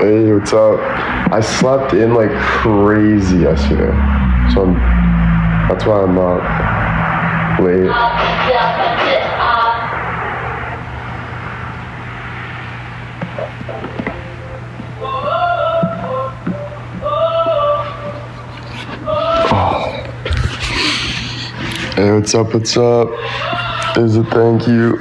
Hey, what's up? I slept in like crazy yesterday, so that's why I'm not late. Hey, what's up? What's up? Is a thank you.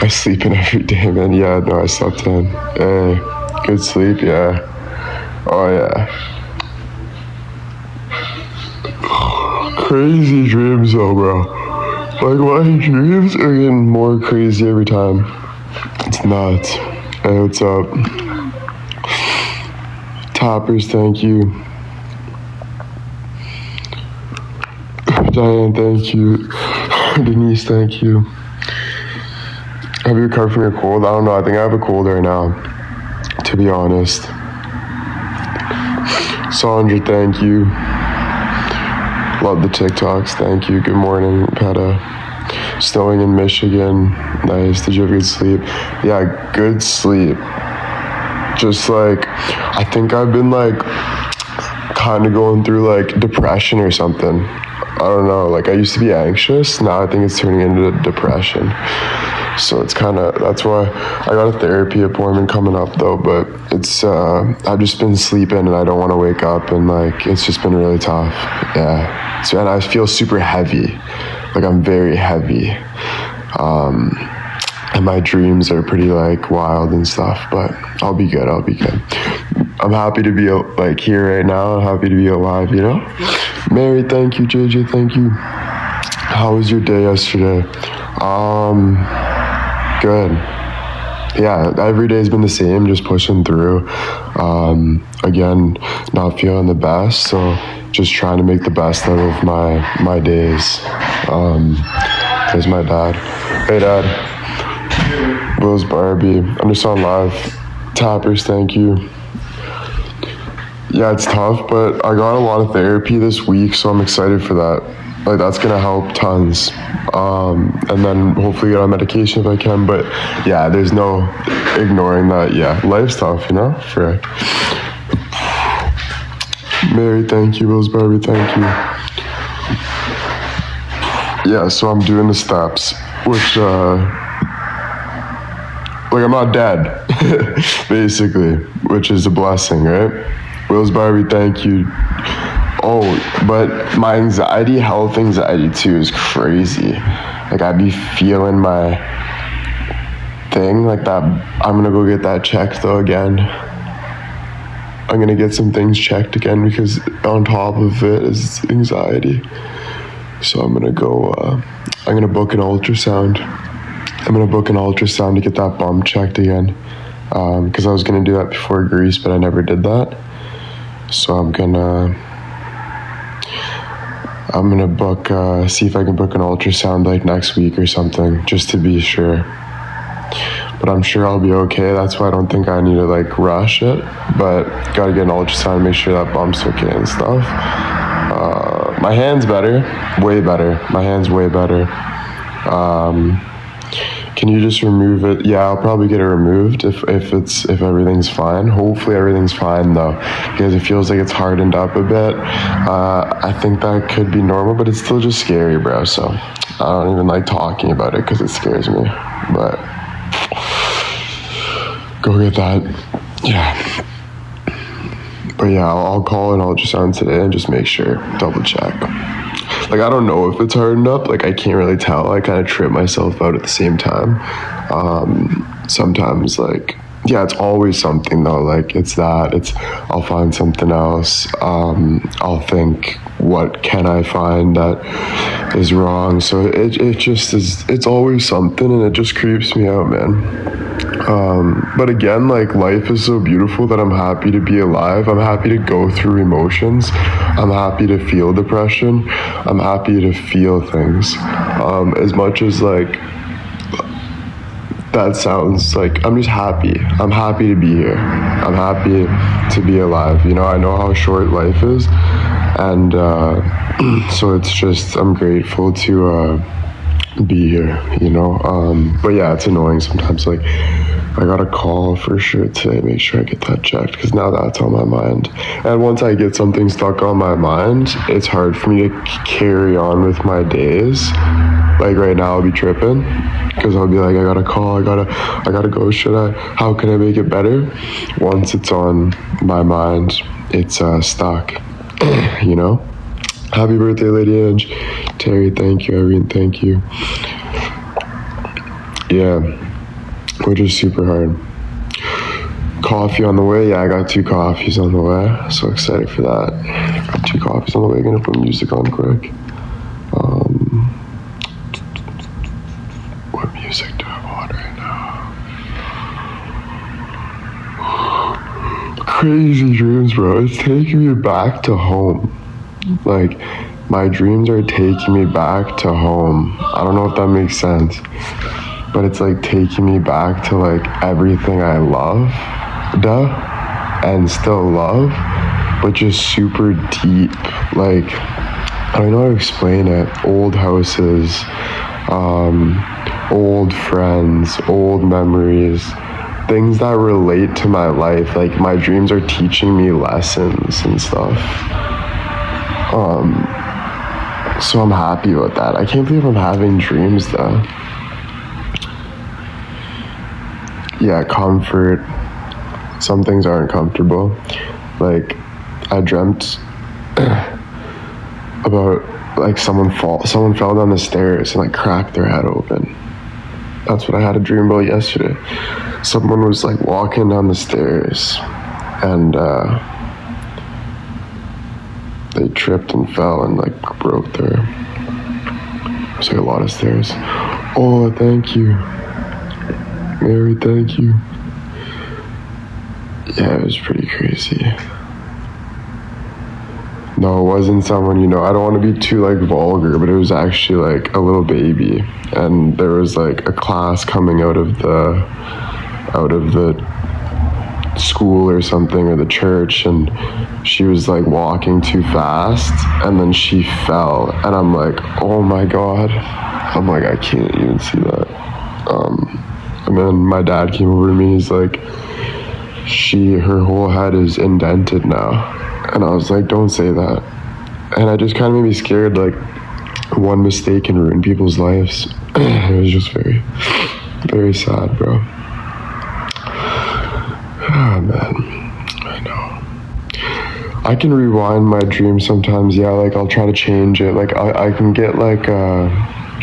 I sleep in every day, man. Yeah, no, I slept in. Hey, good sleep, yeah. Oh, yeah. Crazy dreams, though, bro. Like, my dreams are getting more crazy every time. It's nuts. Hey, what's up? Toppers, thank you. Diane, thank you. Denise, thank you. Have you recovered from your cold? I don't know. I think I have a cold right now, to be honest. Sandra, thank you. Love the TikToks. Thank you. Good morning, Peta. Snowing in Michigan. Nice. Did you have good sleep? Yeah, good sleep. Just like, I think I've been like kind of going through like depression or something. I don't know. Like, I used to be anxious. Now I think it's turning into depression. So it's kind of, that's why I got a therapy appointment coming up though, but it's, I've just been sleeping and I don't want to wake up and like, it's just been really tough. Yeah. So, and I feel super heavy. Like I'm very heavy. And my dreams are pretty like wild and stuff, but I'll be good. I'll be good. I'm happy to be like here right now. I'm happy to be alive, you know? Mary, thank you. JJ, thank you. How was your day yesterday? Good. Yeah, every day's been the same, just pushing through. Again, not feeling the best, so just trying to make the best out of my days. There's my dad. Hey, Dad. Will's Barbie. I'm just on live. Tappers, thank you. Yeah, it's tough, but I got a lot of therapy this week, so I'm excited for that. Like, that's gonna help tons. And then hopefully get on medication if I can, but yeah, there's no ignoring that. Yeah, life's tough, you know? Frick. Mary, thank you. Will's Barbie, thank you. Yeah, so I'm doing the steps, which, like, I'm not dead, basically, which is a blessing, right? Will's Barbie, thank you. Oh, but my health anxiety too is crazy. Like, I be feeling my thing like that. I'm gonna go get that checked though again. I'm gonna get some things checked again because on top of it is anxiety. So I'm gonna go, I'm gonna book an ultrasound. I'm gonna book an ultrasound to get that bump checked again. Because I was gonna do that before Greece, but I never did that. So I'm gonna book, see if I can book an ultrasound like next week or something, just to be sure. But I'm sure I'll be okay. That's why I don't think I need to like rush it. But gotta get an ultrasound to make sure that bump's okay and stuff. My hand's better, way better. My hand's way better. Can you just remove it? Yeah, I'll probably get it removed if everything's fine. Hopefully everything's fine though, because it feels like it's hardened up a bit. I think that could be normal, but it's still just scary, bro. So I don't even like talking about it because it scares me. But go get that. Yeah. But yeah, I'll call an ultrasound today and just make sure, double check. Like, I don't know if it's hardened up. Like, I can't really tell. I kind of trip myself out at the same time. Sometimes, like, yeah, it's always something, though. Like, I'll find something else. I'll think, what can I find that is wrong? So it just is, it's always something, and it just creeps me out, man. But again, like, life is so beautiful that I'm happy to be alive. I'm happy to go through emotions. I'm happy to feel depression. I'm happy to feel things. As much as like that sounds like, I'm just happy. I'm happy to be here. I'm happy to be alive. You know, I know how short life is. And so it's just, I'm grateful to be here, you know. But yeah, it's annoying sometimes. Like, I got a call for sure today. Make sure I get that checked because now that's on my mind. And once I get something stuck on my mind, it's hard for me to carry on with my days. Like right now, I'll be tripping because I'll be like, I got a call. I gotta go. Should I? How can I make it better? Once it's on my mind, it's stuck. You know. Happy birthday, Lady Ange. Terry, thank you. Irene, thank you. Yeah, which is super hard. Coffee on the way. Yeah, I got 2 coffees on the way. So excited for that. Got 2 coffees on the way. Gonna put music on quick. What music do I want right now? Crazy dreams, bro. It's taking me back to home. Like, my dreams are taking me back to home. I don't know if that makes sense, but it's like taking me back to like everything I love, and still love, but just super deep. Like, I don't know how to explain it. Old houses, old friends, old memories, things that relate to my life. Like, my dreams are teaching me lessons and stuff. So I'm happy about that. I can't believe I'm having dreams though. Yeah, comfort. Some things aren't comfortable. Like, I dreamt about like someone fell down the stairs and like cracked their head open. That's what I had a dream about yesterday. Someone was like walking down the stairs and they tripped and fell and like broke their. There's like a lot of stairs. Oh, thank you, Mary. Thank you. Yeah, it was pretty crazy. No, it wasn't someone, you know, I don't want to be too like vulgar, but it was actually like a little baby, and there was like a class coming out of the school or something, or the church, and she was like walking too fast and then she fell, and I'm like, oh my god. I'm like, I can't even see that. And then my dad came over to me, he's like, her whole head is indented now. And I was like, don't say that. And it just kind of made me scared, like one mistake can ruin people's lives. It was just very, very sad, bro. Ah, man, I know. I can rewind my dreams sometimes, yeah, like I'll try to change it. Like I can get like,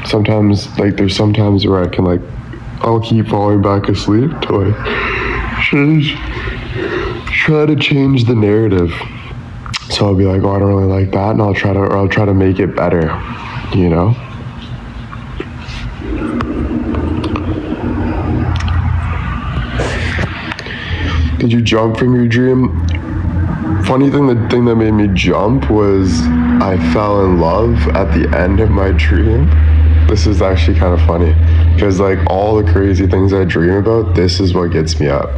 sometimes, like there's sometimes where I can like, I'll keep falling back asleep to like try to change the narrative. So I'll be like, oh, I don't really like that, and I'll try to make it better, you know? Did you jump from your dream? Funny thing, the thing that made me jump was I fell in love at the end of my dream. This is actually kind of funny because like all the crazy things I dream about, this is what gets me up.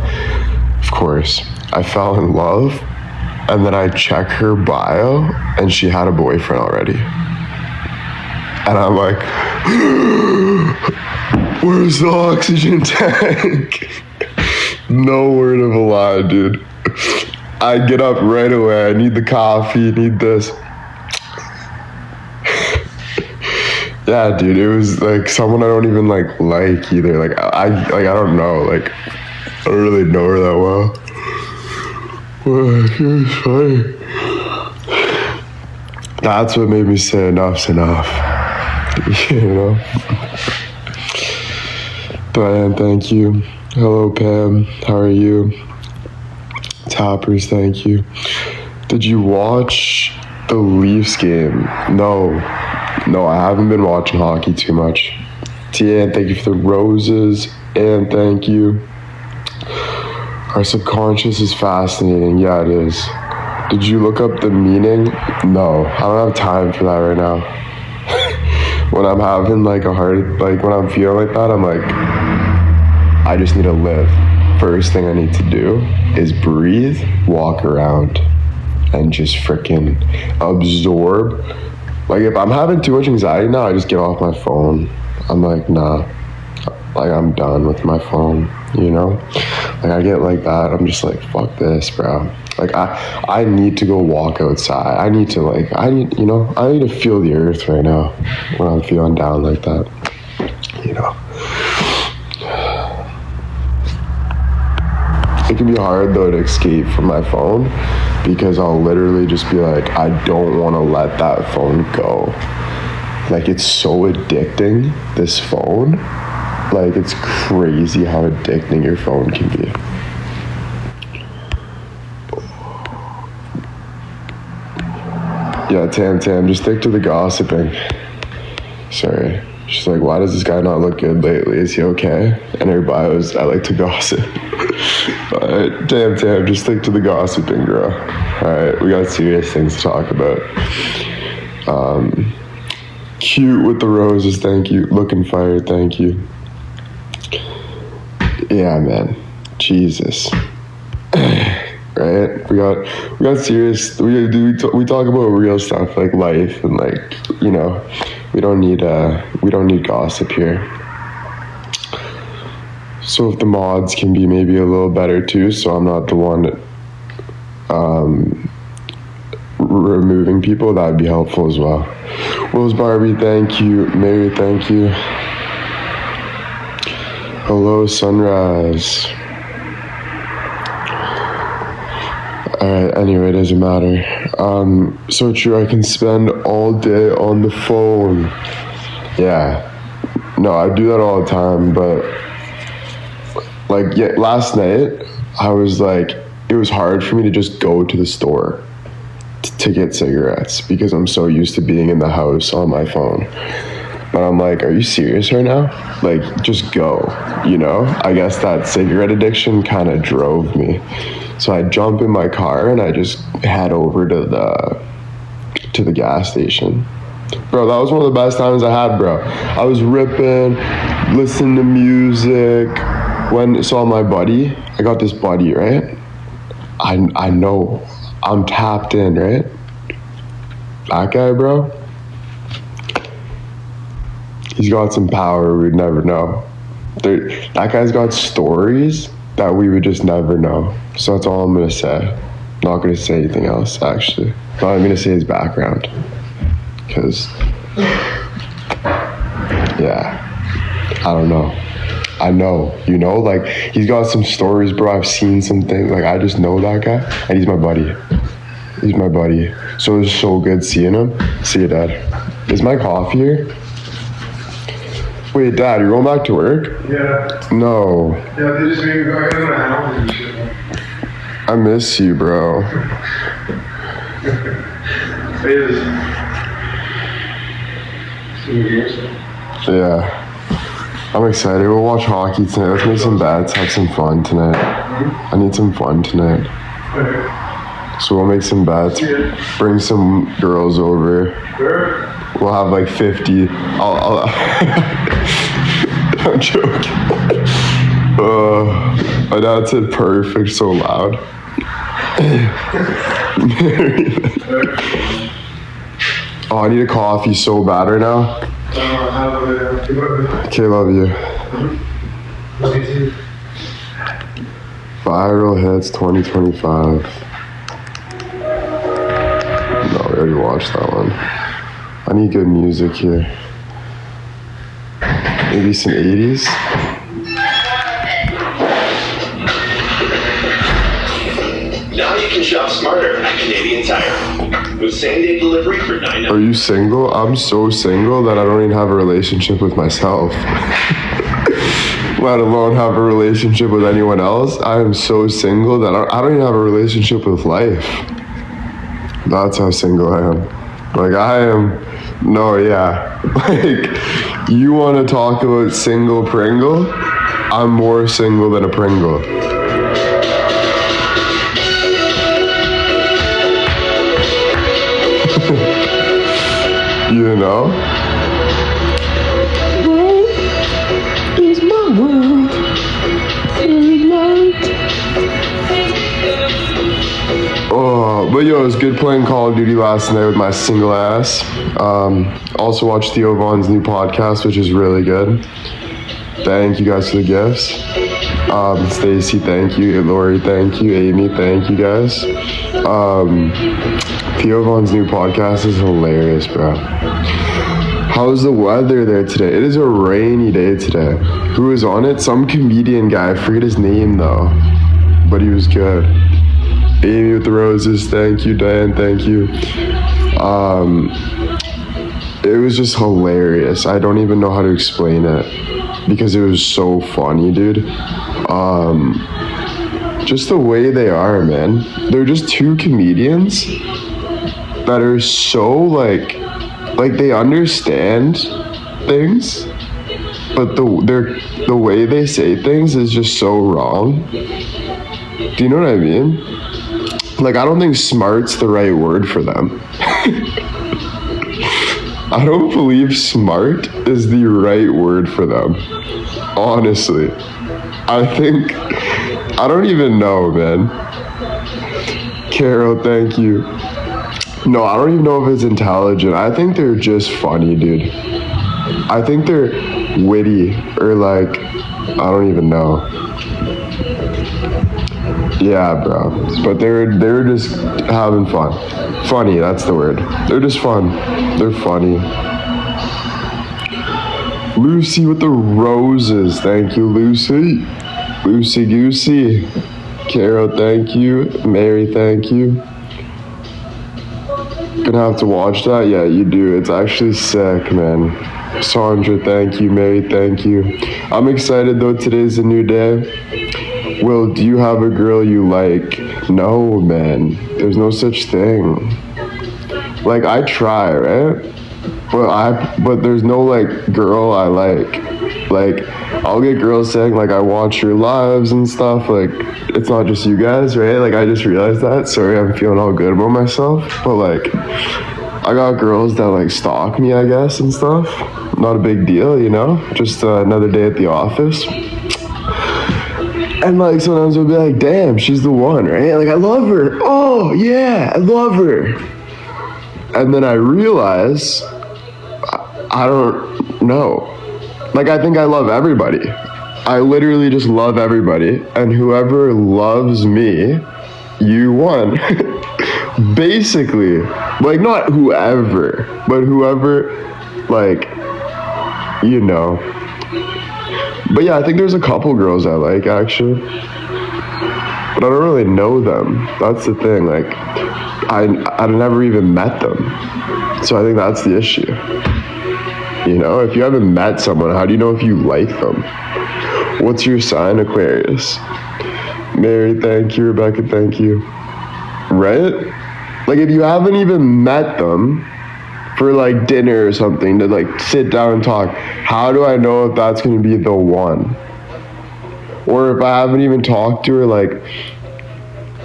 Of course, I fell in love, and then I check her bio and she had a boyfriend already. And I'm like, where's the oxygen tank? No word of a lie, dude. I get up right away. I need the coffee, need this. Yeah, dude, it was like someone I don't even like either. Like I don't know. Like I don't really know her that well. It was funny. That's what made me say enough's enough. You know? Diane, thank you. Hello, Pam. How are you? Tappers, thank you. Did you watch the Leafs game? No, I haven't been watching hockey too much. Tian, thank you for the roses, and thank you. Our subconscious is fascinating. Yeah, it is. Did you look up the meaning? No, I don't have time for that right now. When I'm having like a hard, like when I'm feeling like that, I'm like, I just need to live. First thing I need to do is breathe, walk around, and just freaking absorb. Like if I'm having too much anxiety now, I just get off my phone. I'm like, nah. Like, I'm done with my phone, you know? Like, I get like that. I'm just like, fuck this, bro. Like, I need to go walk outside. I need to feel the earth right now when I'm feeling down like that, you know? It can be hard, though, to escape from my phone because I'll literally just be like, I don't want to let that phone go. Like, it's so addicting, this phone. Like, it's crazy how addicting your phone can be. Yeah, Tam, just stick to the gossiping. Sorry. She's like, why does this guy not look good lately? Is he okay? And her bio is, I like to gossip. Alright, Tam, just stick to the gossiping, girl. Alright, we got serious things to talk about. Cute with the roses, thank you. Looking fire, thank you. Yeah, man. Jesus. Right? We got serious. We talk about real stuff like life and like, you know, we don't need gossip here. So if the mods can be maybe a little better too, so I'm not the one removing people, that would be helpful as well. Rose Barbie, thank you. Mary, thank you. Hello, Sunrise. Alright, anyway, it doesn't matter. So true, I can spend all day on the phone. Yeah. No, I do that all the time, but like, yeah, last night, I was like, it was hard for me to just go to the store to get cigarettes because I'm so used to being in the house on my phone. But I'm like, are you serious right now? Like, just go, you know? I guess that cigarette addiction kind of drove me. So I jump in my car and I just head over to the gas station. Bro, that was one of the best times I had, bro. I was ripping, listening to music. So my buddy, I got this buddy, right? I know, I'm tapped in, right? That guy, bro, he's got some power we'd never know. That guy's got stories that we would just never know. So that's all I'm gonna say. Not gonna say anything else, actually. Not even gonna say his background. Because, yeah, I don't know. I know, you know, like, he's got some stories, bro. I've seen some things. Like, I just know that guy, and he's my buddy. He's my buddy. So it was so good seeing him. See you, Dad. Is my coffee here? Wait, Dad, you're going back to work? Yeah. No. Yeah, they just made me go ahead and house and shit. I miss you, bro. Yeah. I'm excited. We'll watch hockey tonight. Let's make some bets, have some fun tonight. I need some fun tonight. So we'll make some bets. Bring some girls over. We'll have like 50. I'm joking. My dad said perfect so loud. Oh, I need a coffee so bad right now. Okay, love you. Viral hits 2025. No, we already watched that one. I need good music here. Maybe some 80s. Now you can shop smarter at Canadian Tire. With same-day delivery for $9. Are you single? I'm so single that I don't even have a relationship with myself. Let alone have a relationship with anyone else. I am so single that I don't even have a relationship with life. That's how single I am. Like, I am, no, yeah. Like, you want to talk about single Pringle? I'm more single than a Pringle. You know? Is my world light. Oh, but yo, it was good playing Call of Duty last night with my single ass. Also watched Theo Vaughn's new podcast, which is really good. Thank you guys for the gifts. Stacy, thank you. Lori, thank you. Amy, thank you guys. Theo Vaughn's new podcast is hilarious, bro. How's the weather there today? It is a rainy day today. Who is on it? Some comedian guy. I forget his name though, but he was good. Amy with the roses, thank you. Diane, thank you. It was just hilarious. I don't even know how to explain it because it was so funny, dude. Just the way they are, man. They're just two comedians that are so like they understand things, but the way they say things is just so wrong. Do you know what I mean? Like, I don't think smart's the right word for them. I don't believe smart is the right word for them. Honestly. I don't even know, man. Carol, thank you. No, I don't even know if it's intelligent. I think they're just funny, dude. I think they're witty or like, I don't even know. Yeah, bro. But they were just having fun. Funny, that's the word. They're just fun. They're funny. Lucy with the roses. Thank you, Lucy. Lucy Goosey. Carol, thank you. Mary, thank you. Gonna have to watch that? Yeah, you do. It's actually sick, man. Sandra, thank you. Mary, thank you. I'm excited though. Today's a new day. Will, do you have a girl you like? No, man. There's no such thing. Like, I try, right? But there's no like girl I like. Like, I'll get girls saying like I watch your lives and stuff. Like, it's not just you guys, right? Like, I just realized that. Sorry, I'm feeling all good about myself. But like, I got girls that like stalk me, I guess, and stuff. Not a big deal, you know? Just another day at the office. And like sometimes I'll be like, damn, she's the one, right? Like, I love her. Oh yeah, I love her. And then I realize I don't know. Like, I think I love everybody. I literally just love everybody. And whoever loves me, you won. Basically. Like, not whoever, but whoever, like, you know. But yeah, I think there's a couple girls I like, actually. But I don't really know them. That's the thing. Like, I've never even met them. So I think that's the issue. You know, if you haven't met someone, how do you know if you like them? What's your sign, Aquarius? Mary, thank you. Rebecca, thank you. Right? Like, if you haven't even met them for like dinner or something to like sit down and talk, how do I know if that's going to be the one? Or if I haven't even talked to her, like,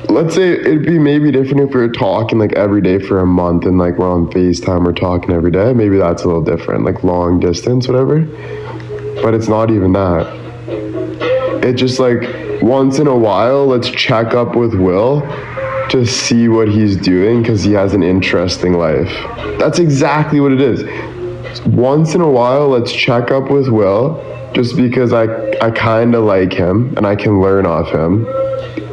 let's say it'd be maybe different if we were talking like every day for a month and like we're on FaceTime, we're talking every day. Maybe that's a little different, like long distance, whatever. But it's not even that. It's just like once in a while, let's check up with Will to see what he's doing because he has an interesting life. That's exactly what it is. Once in a while, let's check up with Will just because I kind of like him and I can learn off him.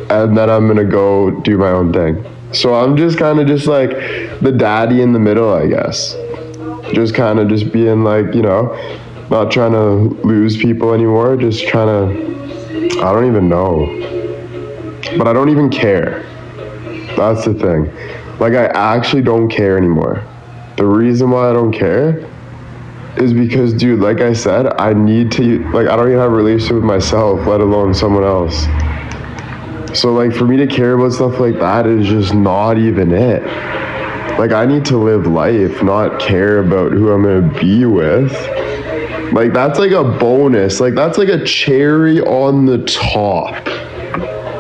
And then I'm gonna go do my own thing. So I'm just kind of just like the daddy in the middle, I guess. Just kind of just being like, you know, not trying to lose people anymore. Just trying to, I don't even know. But I don't even care. That's the thing. Like, I actually don't care anymore. The reason why I don't care is because, dude, like I said, I need to, like, I don't even have a relationship with myself, let alone someone else. So, like, for me to care about stuff like that is just not even it. Like, I need to live life, not care about who I'm gonna be with. Like, that's like a bonus. Like, that's like a cherry on the top.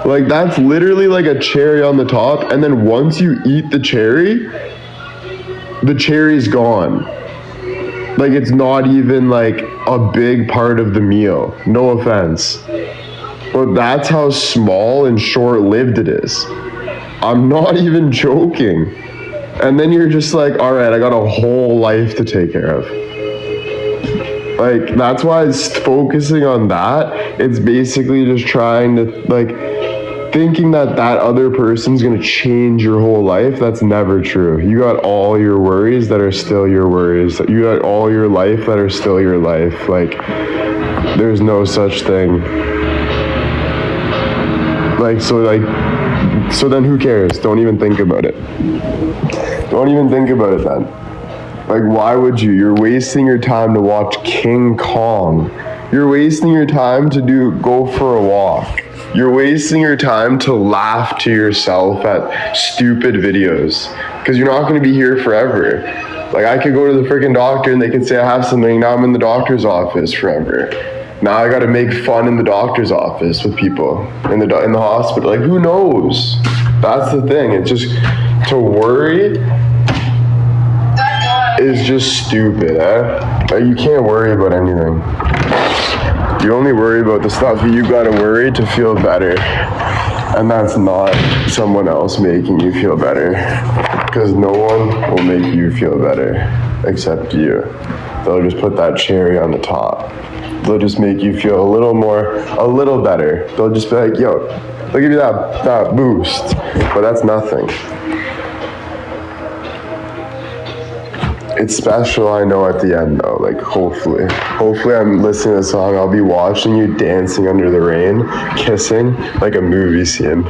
Like, that's literally like a cherry on the top. And then once you eat the cherry's gone. Like, it's not even like a big part of the meal. No offense. But that's how small and short-lived it is. I'm not even joking. And then you're just like, all right, I got a whole life to take care of. Like, that's why it's focusing on that. It's basically just trying to, like, thinking that that other person's gonna change your whole life. That's never true. You got all your worries that are still your worries. You got all your life that are still your life. Like, there's no such thing. Like, so then who cares? Don't even think about it. Don't even think about it then. Like, why would you? You're wasting your time to watch King Kong. You're wasting your time to go for a walk. You're wasting your time to laugh to yourself at stupid videos. Because you're not going to be here forever. Like, I could go to the freaking doctor and they can say I have something. Now I'm in the doctor's office forever. Now I got to make fun in the doctor's office with people in the hospital. Like, who knows? That's the thing. It's just, to worry is just stupid, eh? Like, you can't worry about anything. You only worry about the stuff that you gotta worry to feel better. And that's not someone else making you feel better. Because no one will make you feel better except you. They'll just put that cherry on the top. They'll just make you feel a little better. They'll just be like, yo, they'll give you that boost. But that's nothing. It's special, I know, at the end though, like, hopefully I'm listening to the song, I'll be watching you dancing under the rain, kissing, like a movie scene.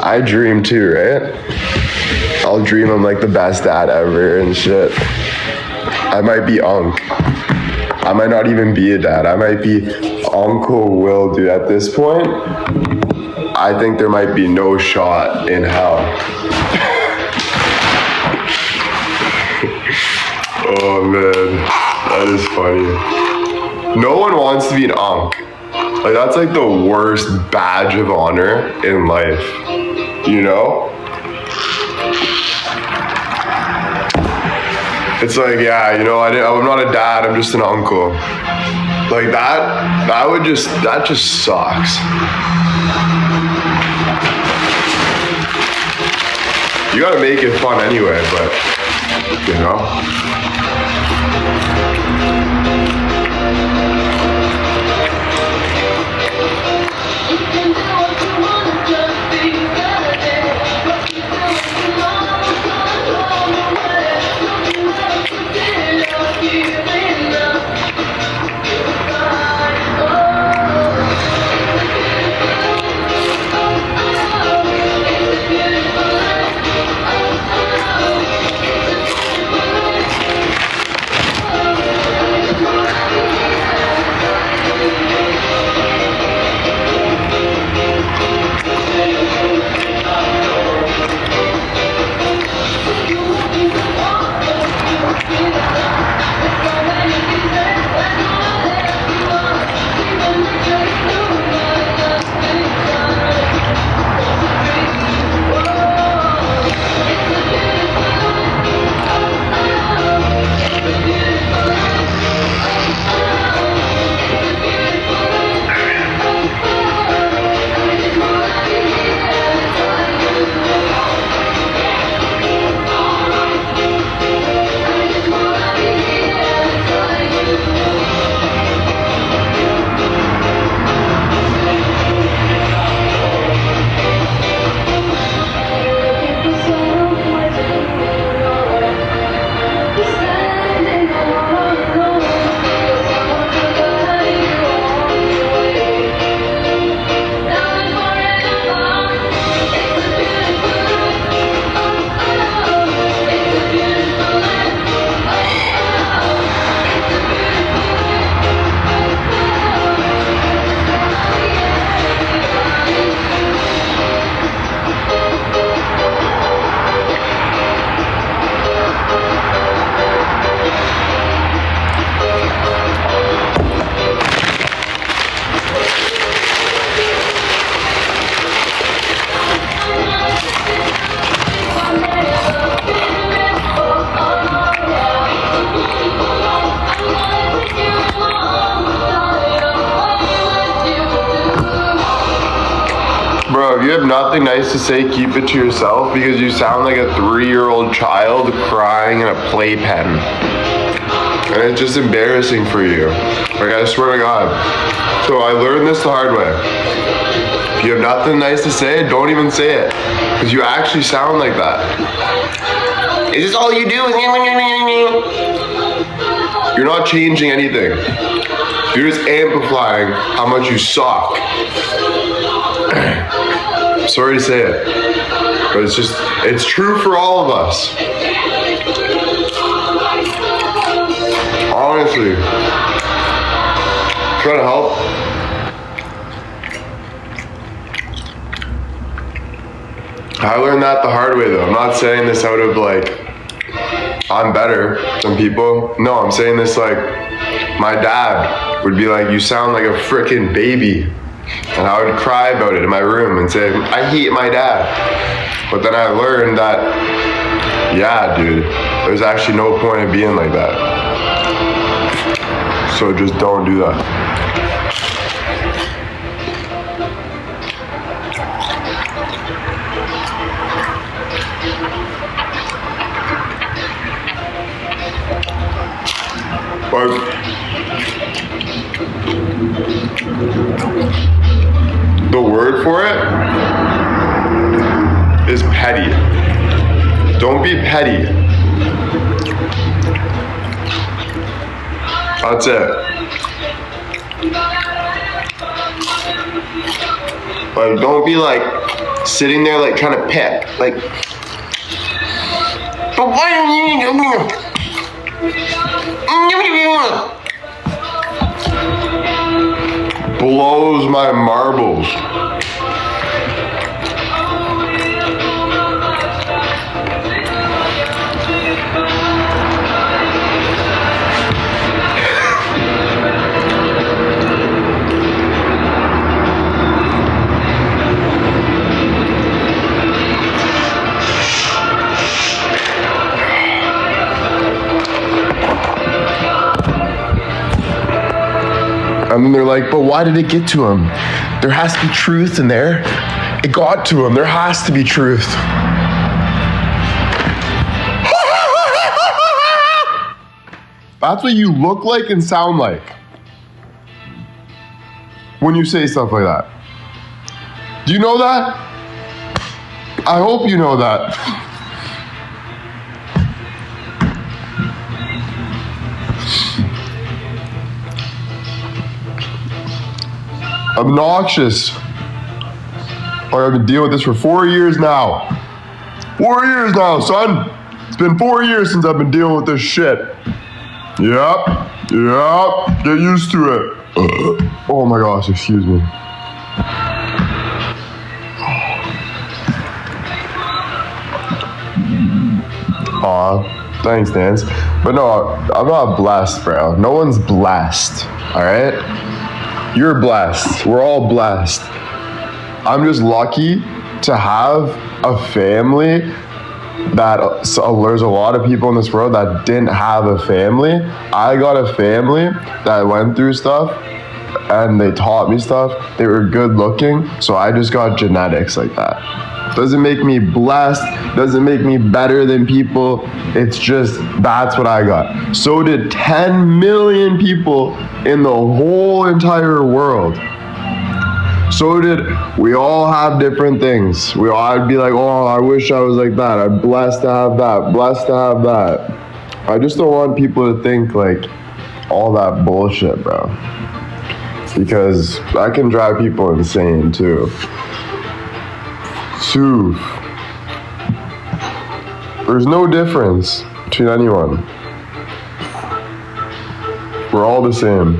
I dream too, right? I'll dream I'm like the best dad ever and shit. I might be Unc. I might not even be a dad, I might be Uncle Will, dude. At this point, I think there might be no shot in hell. Oh man, that is funny. No one wants to be an Unc. Like, that's like the worst badge of honor in life, you know? It's like, yeah, you know, I'm not a dad, I'm just an uncle. Like, that just sucks. You gotta make it fun anyway, but, you know? have nothing nice to say, keep it to yourself because you sound like a 3-year-old child crying in a playpen. And it's just embarrassing for you. Like, I swear to God. So I learned this the hard way. If you have nothing nice to say, don't even say it. Because you actually sound like that. Is this all you do? You're not changing anything. You're just amplifying how much you suck. Sorry to say it, but it's true for all of us. Honestly, try to help. I learned that the hard way though. I'm not saying this out of like, I'm better than people. No, I'm saying this like, my dad would be like, you sound like a freaking baby. And I would cry about it in my room and say, I hate my dad. But then I learned that, yeah, dude, there's actually no point in being like that. So just don't do that. But the word for it is petty. Don't be petty. That's it. Like, don't be like sitting there like trying to pick. Like, but why don't you? Blows my marbles. And then they're like, but why did it get to him? There has to be truth in there. It got to him. There has to be truth. That's what you look like and sound like when you say stuff like that. Do you know that? I hope you know that. Obnoxious. I've been dealing with this for 4 years now. 4 years now, son. It's been 4 years since I've been dealing with this shit. Yep. Get used to it. Oh my gosh, excuse me. Aw, thanks, Nance. But no, I'm not blessed, bro. No one's blessed, all right? You're blessed. We're all blessed. I'm just lucky to have a family that there's a lot of people in this world that didn't have a family. I got a family that went through stuff and they taught me stuff. They were good looking, so I just got genetics like that. Doesn't make me blessed, doesn't make me better than people. It's just, that's what I got. So did 10 million people in the whole entire world. So did, we all have different things. I'd be like, oh, I wish I was like that. I'm blessed to have that, blessed to have that. I just don't want people to think like all that bullshit, bro. Because that can drive people insane too. There's no difference between anyone. We're all the same.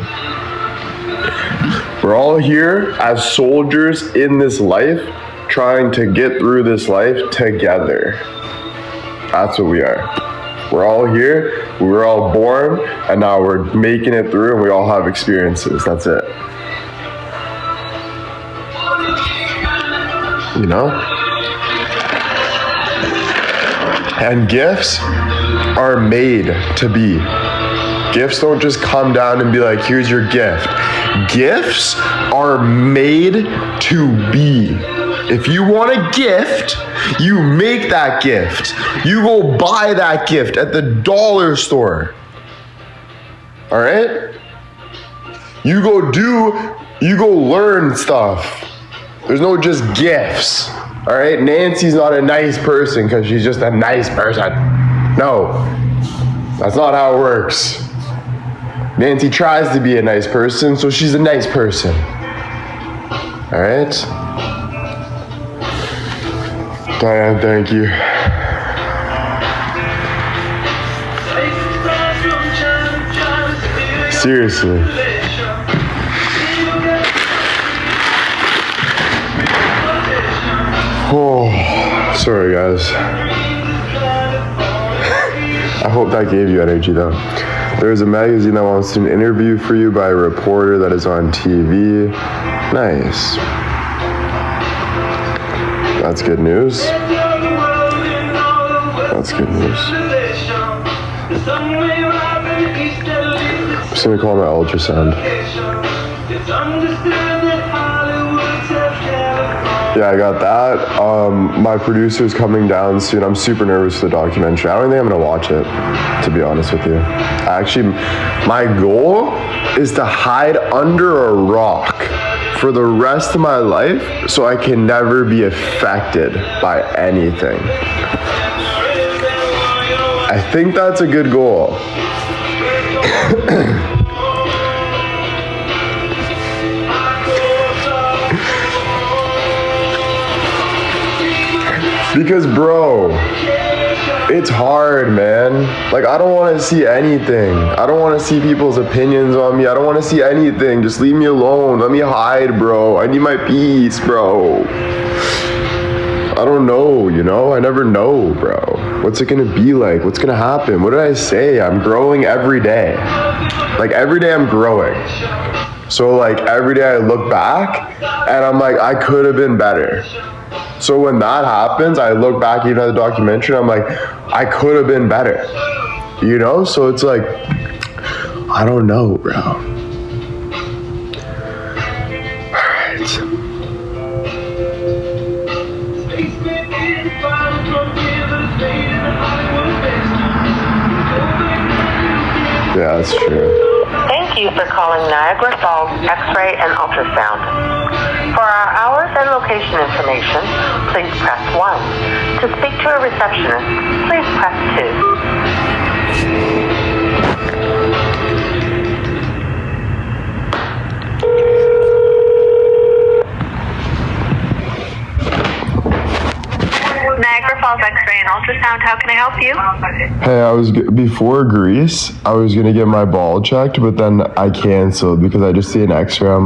We're all here as soldiers in this life, trying to get through this life together. That's what we are. We're all here, we were all born, and now we're making it through and we all have experiences. That's it. You know? And gifts are made to be. Gifts don't just come down and be like, here's your gift. Gifts are made to be. If you want a gift, you make that gift. You go buy that gift at the dollar store. All right? You go learn stuff. There's no just gifts. All right? Nancy's not a nice person because she's just a nice person. No, that's not how it works. Nancy tries to be a nice person, so she's a nice person. All right? Diane, thank you. Seriously. Oh, sorry guys. I hope that gave you energy though. There's a magazine that wants to do an interview for you by a reporter that is on TV. Nice. That's good news. That's good news. I'm just gonna call my ultrasound. Yeah, I got that. My producer's coming down soon. I'm super nervous for the documentary. I don't think I'm gonna watch it, to be honest with you. Actually, my goal is to hide under a rock for the rest of my life so I can never be affected by anything. I think that's a good goal. Because bro, it's hard, man. Like, I don't want to see anything. I don't want to see people's opinions on me. I don't want to see anything. Just leave me alone. Let me hide, bro. I need my peace, bro. I don't know, you know? I never know, bro. What's it gonna be like? What's gonna happen? What did I say? I'm growing every day. Like, every day I'm growing. So, like, every day I look back and I'm like, I could have been better. So when that happens, I look back even at the documentary, I'm like, I could have been better. You know? So it's like, I don't know, bro. Alright. Yeah, that's true. Thank you for calling Niagara Falls X-ray and Ultrasound. For our hours and location information, please press 1. To speak to a receptionist, please press 2. Niagara Falls X-ray and Ultrasound, how can I help you? Hey, before Greece, I was gonna get my ball checked, but then I canceled because I just see an X-ray.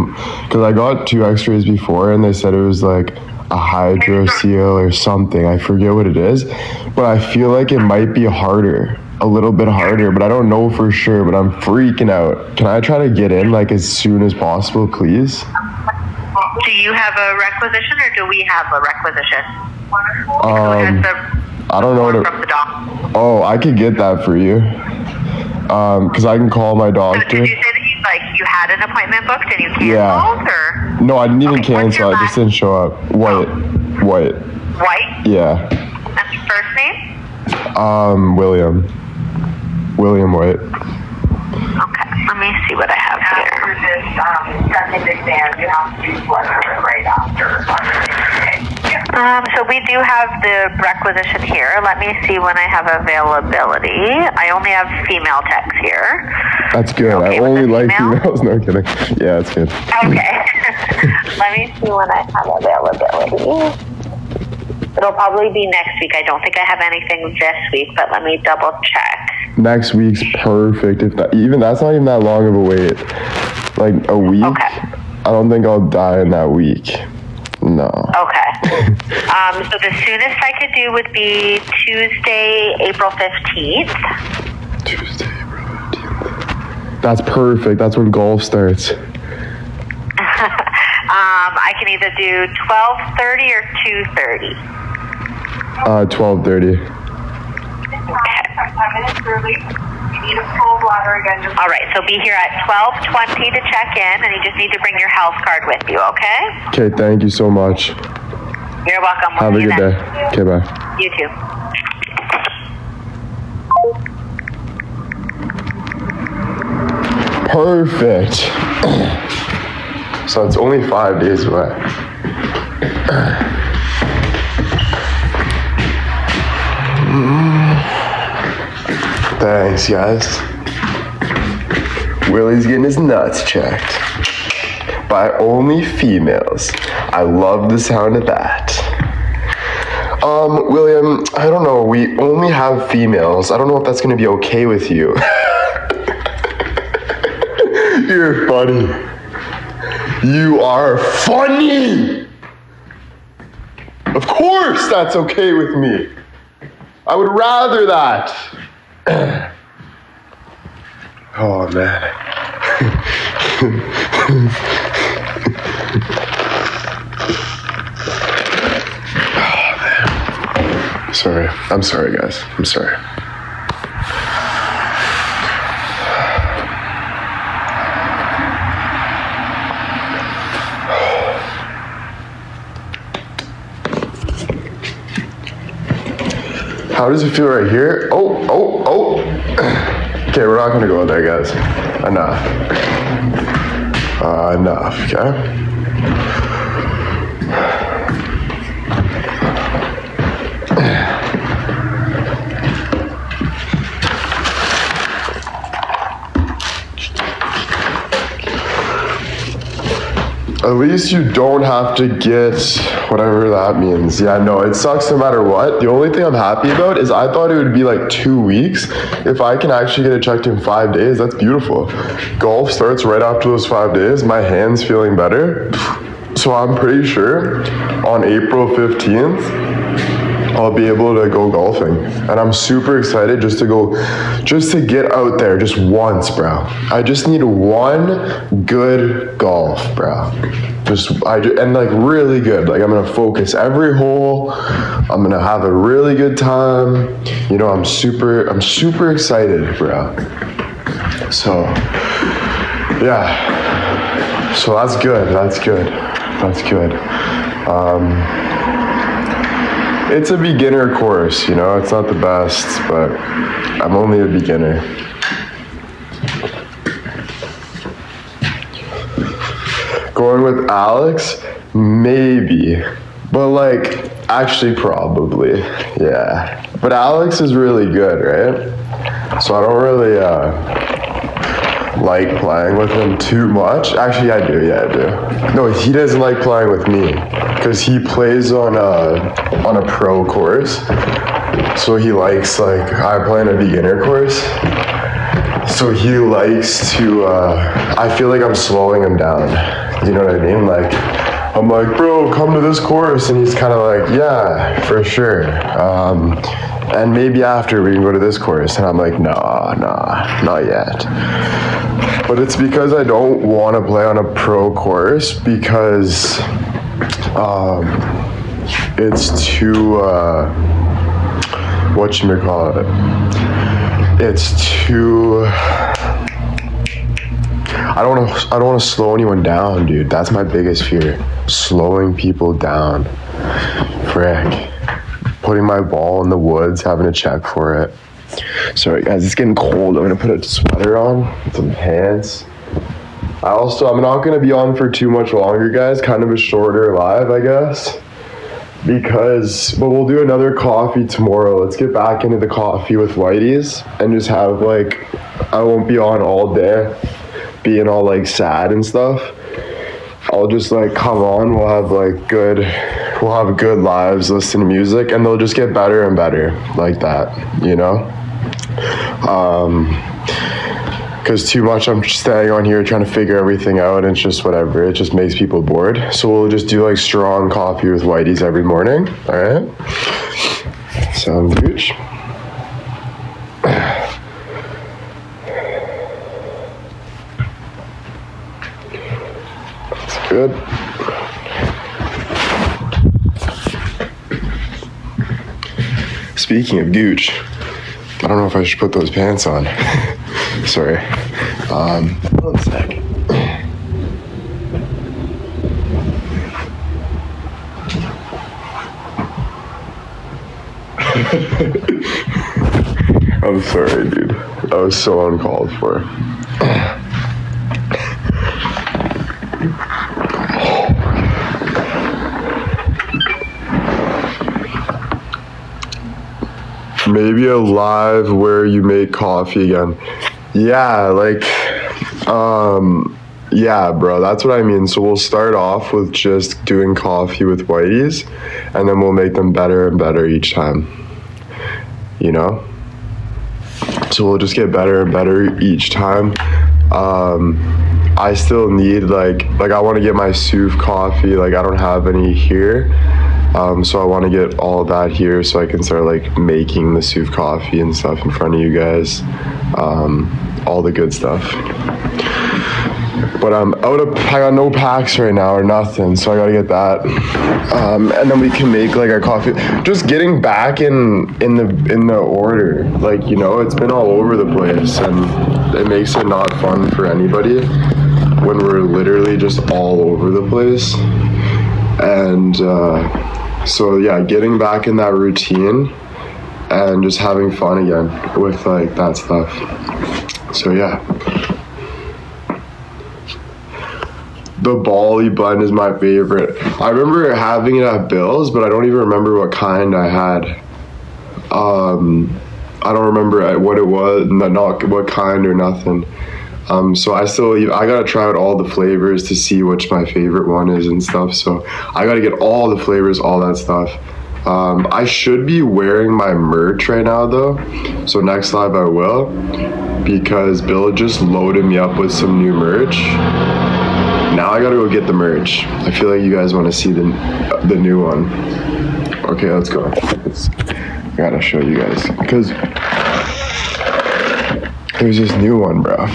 Because I got 2 X-rays before, and they said it was like a hydrocele or something. I forget what it is, but I feel like it might be harder, a little bit harder, but I don't know for sure. But I'm freaking out. Can I try to get in like as soon as possible, please? Do you have a requisition, or do we have a requisition? I don't know what from the doc. Oh, I could get that for you. Because I can call my So doctor. did you say that you had an appointment booked and you canceled, Yeah. or? No, I didn't even Okay, what's cancel. your I just didn't show up. White. White? Yeah. That's your first name? William White. Okay, let me see what I have here. After this second exam, you have to do blood work right after. So we do have the requisition here. Let me see when I have availability. I only have female techs here. That's good. Okay, I only with the like female? females. No kidding. Yeah, that's good. Okay. Let me see when I have availability. It'll probably be next week. I don't think I have anything this week, but let me double check. Next week's perfect. If that, even that's not even that long of a wait. Like a week. Okay. I don't think I'll die in that week. No. Okay. So the soonest I could do would be Tuesday, April 15th. Tuesday, April 15th. That's perfect. That's when golf starts. I can either do 12:30 or 2:30. 12:30. Okay. 5 minutes early. You need a full bladder again. Just All right, so be here at 12:20 to check in, and you just need to bring your health card with you, okay? Okay, thank you so much. You're welcome. Have a See you good then. day. Okay, bye. You too. Perfect. So it's only 5 days away. Thanks, guys. Willie's getting his nuts checked by only females. I love the sound of that. William, I don't know. We only have females. I don't know if that's gonna be okay with you. You're funny. You are funny. Of course, that's okay with me. I would rather that. Oh man. Sorry. I'm sorry, guys. I'm sorry. How does it feel right here? Oh. Okay, we're not gonna go there, guys. Enough, okay? At least you don't have to get whatever that means. Yeah, no, it sucks no matter what. The only thing I'm happy about is I thought it would be like 2 weeks. If I can actually get it checked in 5 days, that's beautiful. Golf starts right after those 5 days. My hand's feeling better. So I'm pretty sure on April 15th, I'll be able to go golfing. And I'm super excited just to get out there just once, bro. I just need one good golf, bro. And like really good. Like I'm gonna focus every hole. I'm gonna have a really good time. You know, I'm super excited, bro. So, yeah. So that's good. It's a beginner course, you know, it's not the best, but I'm only a beginner. Going with Alex? Maybe. But like, actually probably, yeah. But Alex is really good, right? So I don't really like playing with him too much. Actually, I do. No, he doesn't like playing with me because he plays on a pro course. So he likes, like, I play on a beginner course. So he likes to, I feel like I'm slowing him down. You know what I mean? Like, I'm like, bro, come to this course. And he's kind of like, yeah, for sure. And maybe after we can go to this course. And I'm like, nah, not yet. But it's because I don't want to play on a pro course because it's too, whatchamacallit? It's too, I don't want to slow anyone down, dude. That's my biggest fear. Slowing people down. Frick. Putting my ball in the woods, having to check for it. Sorry guys, it's getting cold. I'm gonna put a sweater on, some pants. I'm not gonna be on for too much longer, guys. Kind of a shorter live, I guess. But we'll do another coffee tomorrow. Let's get back into the coffee with Whitey's and just have like, I won't be on all day being all like sad and stuff. I'll just like come on, we'll have good lives, listen to music, and they'll just get better and better like that, you know? Because too much I'm staying on here trying to figure everything out, and it's just whatever, it just makes people bored. So we'll just do like strong coffee with Whitey's every morning, all right? Sounds good. That's good. Speaking of Gooch, I don't know if I should put those pants on. Sorry. 1 sec. I'm sorry, dude. That was so uncalled for. Maybe a live where you make coffee again. Yeah, like, yeah, bro, that's what I mean. So we'll start off with just doing coffee with Whitey's, and then we'll make them better and better each time, you know? So we'll just get better and better each time. I still need, like I want to get my Souf coffee. Like, I don't have any here. So I want to get all that here so I can start like making the Souf coffee and stuff in front of you guys. All the good stuff. But I got no packs right now or nothing, so I gotta get that. And then we can make like our coffee. Just getting back in the order. Like, you know, it's been all over the place and it makes it not fun for anybody when we're literally just all over the place. And so yeah, getting back in that routine and just having fun again with like that stuff. So yeah. The Bali blend is my favorite. I remember having it at Bill's, but I don't even remember what kind I had. I don't remember what it was, not what kind or nothing. So I gotta try out all the flavors to see which my favorite one is and stuff. So I gotta get all the flavors, all that stuff. I should be wearing my merch right now though. So next live I will, because Bill just loaded me up with some new merch. Now I gotta go get the merch. I feel like you guys want to see the new one. Okay, let's go. I gotta show you guys because there's this new one, bro.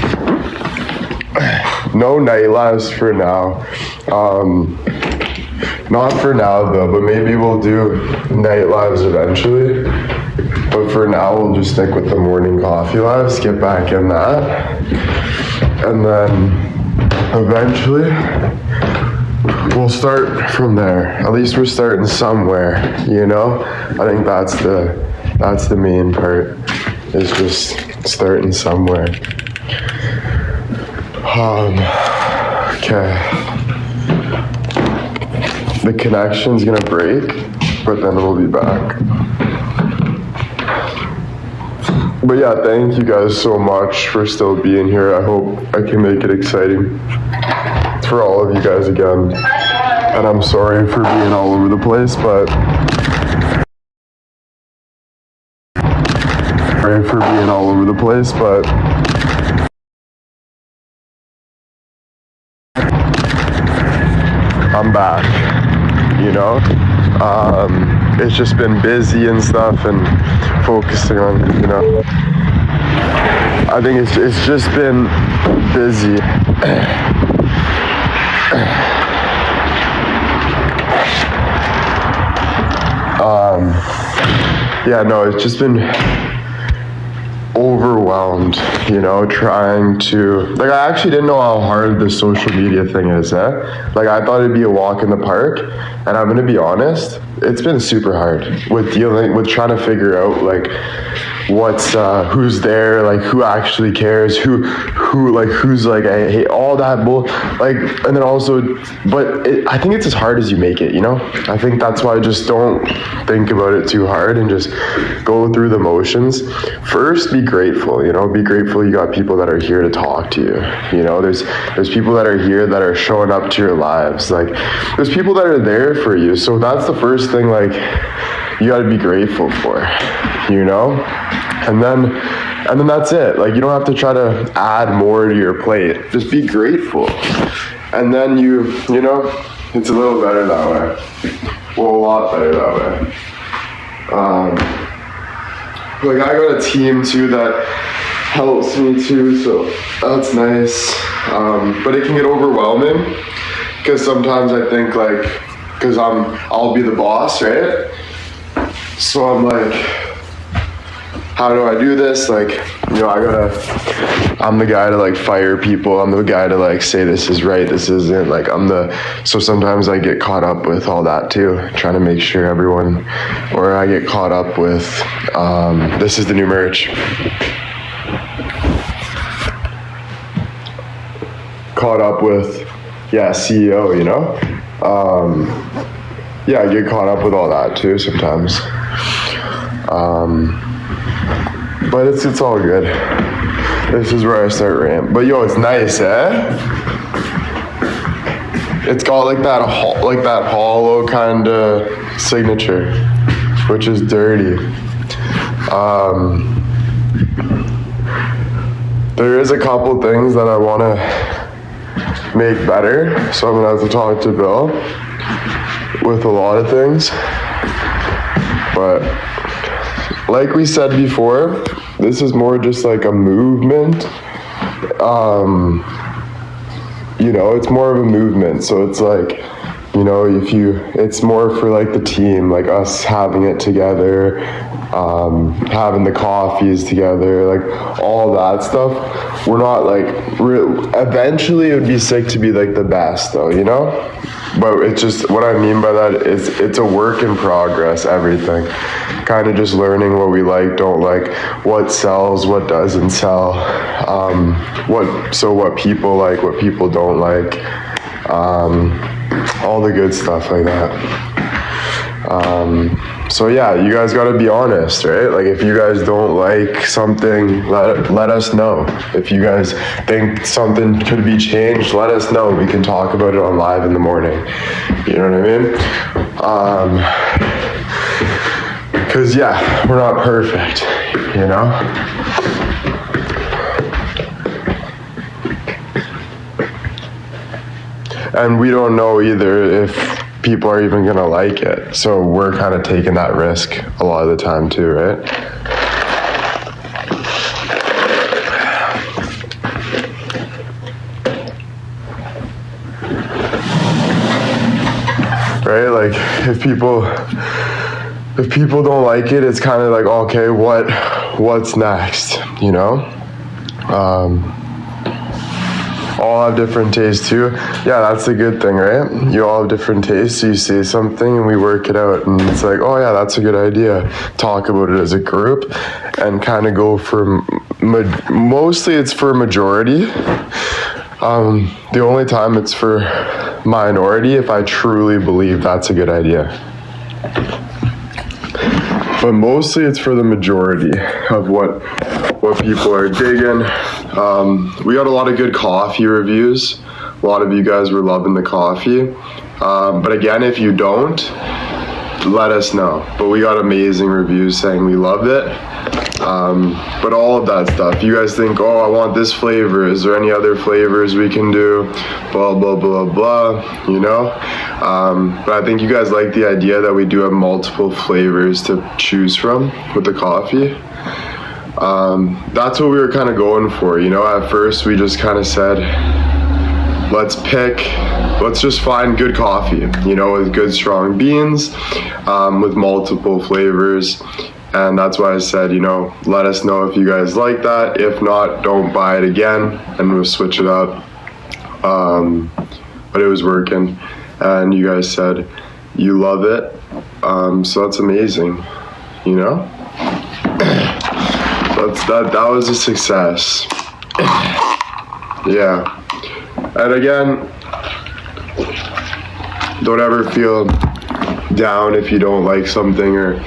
No night lives for now. Not for now though, but maybe we'll do night lives eventually. But for now, we'll just stick with the morning coffee lives. Get back in that, and then eventually we'll start from there. At least we're starting somewhere, you know? I think that's the main part, is just starting somewhere. Okay. The connection's gonna break, but then we'll be back. But yeah, thank you guys so much for still being here. I hope I can make it exciting for all of you guys again. And I'm sorry for being all over the place, but I'm back, you know? It's just been busy and stuff and focusing on, you know, I think it's just been busy. Yeah, no, it's just been overwhelmed, you know, trying to, like, I actually didn't know how hard the social media thing is, Like, I thought it'd be a walk in the park, and I'm gonna be honest, it's been super hard with trying to figure out, like, what's, who's there, like, who actually cares, who's like, I hate all that bull, like, and then also, but I think it's as hard as you make it, you know? I think that's why I just don't think about it too hard and just go through the motions. First, be grateful, you know, be grateful you got people that are here to talk to you, you know, there's people that are here that are showing up to your lives, like, there's people that are there for you, so that's the first thing, like, you gotta be grateful for, you know? And then that's it. Like, you don't have to try to add more to your plate. Just be grateful. And then you know, it's a little better that way. Well, a lot better that way. Like, I got a team too that helps me too, so that's nice. But it can get overwhelming because sometimes I think, like, because I'll be the boss, right? So I'm like, how do I do this? Like, you know, I I'm the guy to like fire people. I'm the guy to like say this is right, this isn't. Like so sometimes I get caught up with all that too, trying to make sure everyone, or I get caught up with, this is the new merch. Caught up with, CEO, you know? I get caught up with all that too sometimes. But it's all good. This is where I start ranting. But yo, it's nice, eh? It's got like that hollow kind of signature, which is dirty. There is a couple things that I want to make better, so I'm gonna have to talk to Bill with a lot of things. But like we said before, this is more just like a movement. It's more of a movement. So it's like, it's more for like the team, like us having it together, having the coffees together, like all that stuff. We're not like, eventually it would be sick to be like the best though, you know? But it's just, what I mean by that is it's a work in progress, everything. Kind of just learning what we like, don't like, what sells, what doesn't sell, what people like, what people don't like, all the good stuff like that. So yeah, you guys gotta be honest, right? Like if you guys don't like something, let us know. If you guys think something could be changed, let us know. We can talk about it on Live in the Morning. You know what I mean? Cause yeah, we're not perfect, you know? And we don't know either if people are even gonna like it. So we're kind of taking that risk a lot of the time too, right? Right? Like if people don't like it, it's kind of like, okay, what's next, you know? All have different tastes too. Yeah, that's a good thing, right? You all have different tastes, so you say something and we work it out, and it's like, oh yeah, that's a good idea. Talk about it as a group and kind of go for, mostly it's for majority. The only time it's for minority if I truly believe that's a good idea. But mostly it's for the majority of what people are digging. We got a lot of good coffee reviews. A lot of you guys were loving the coffee. But again, if you don't, let us know. But we got amazing reviews saying we loved it. But all of that stuff, you guys think, oh, I want this flavor. Is there any other flavors we can do? Blah, blah, blah, blah, you know? But I think you guys like the idea that we do have multiple flavors to choose from with the coffee. That's what we were kind of going for, you know? At first, we just kind of said, let's just find good coffee, you know, with good strong beans, with multiple flavors. And that's why I said, you know, let us know if you guys like that. If not, don't buy it again and we'll switch it up. But it was working and you guys said you love it. So that's amazing, you know? That was a success. Yeah. And again, don't ever feel down if you don't like something, or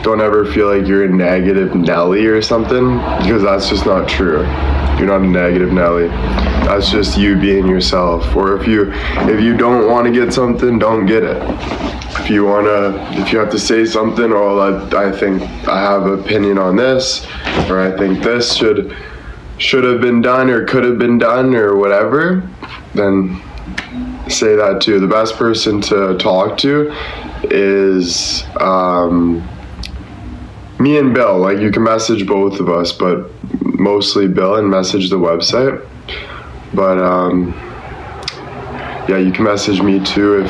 don't ever feel like you're a negative Nelly or something, because that's just not true. You're not a negative Nelly. That's just you being yourself. Or if you don't want to get something, don't get it. If you have to say something, or I think I have an opinion on this, or I think this should have been done or could have been done or whatever, then say that too. The best person to talk to is me and Bill. Like, you can message both of us, but mostly Bill, and message the website. But yeah, you can message me too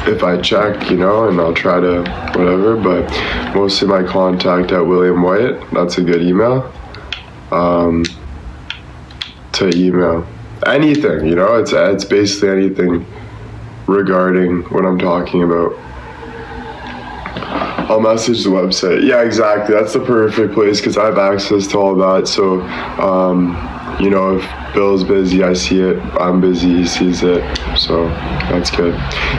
if I check, you know, and I'll try to whatever. But mostly my contact at William White. That's a good email. to email. Anything, you know, it's basically anything regarding what I'm talking about. I'll message the website. Yeah, exactly. That's the perfect place because I have access to all that. So, you know, if Bill's busy, I see it. I'm busy, he sees it. So that's good.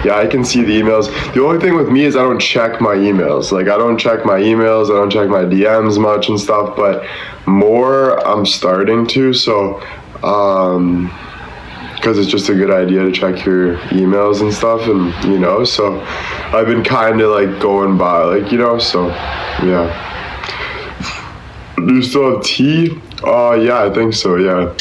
Yeah, I can see the emails. The only thing with me is I don't check my emails. Like, I don't check my emails. I don't check my DMs much and stuff. But more, I'm starting to. So, because it's just a good idea to check your emails and stuff, and you know, so I've been kind of like going by, like, you know, so yeah. Do you still have tea? Yeah, I think so, yeah.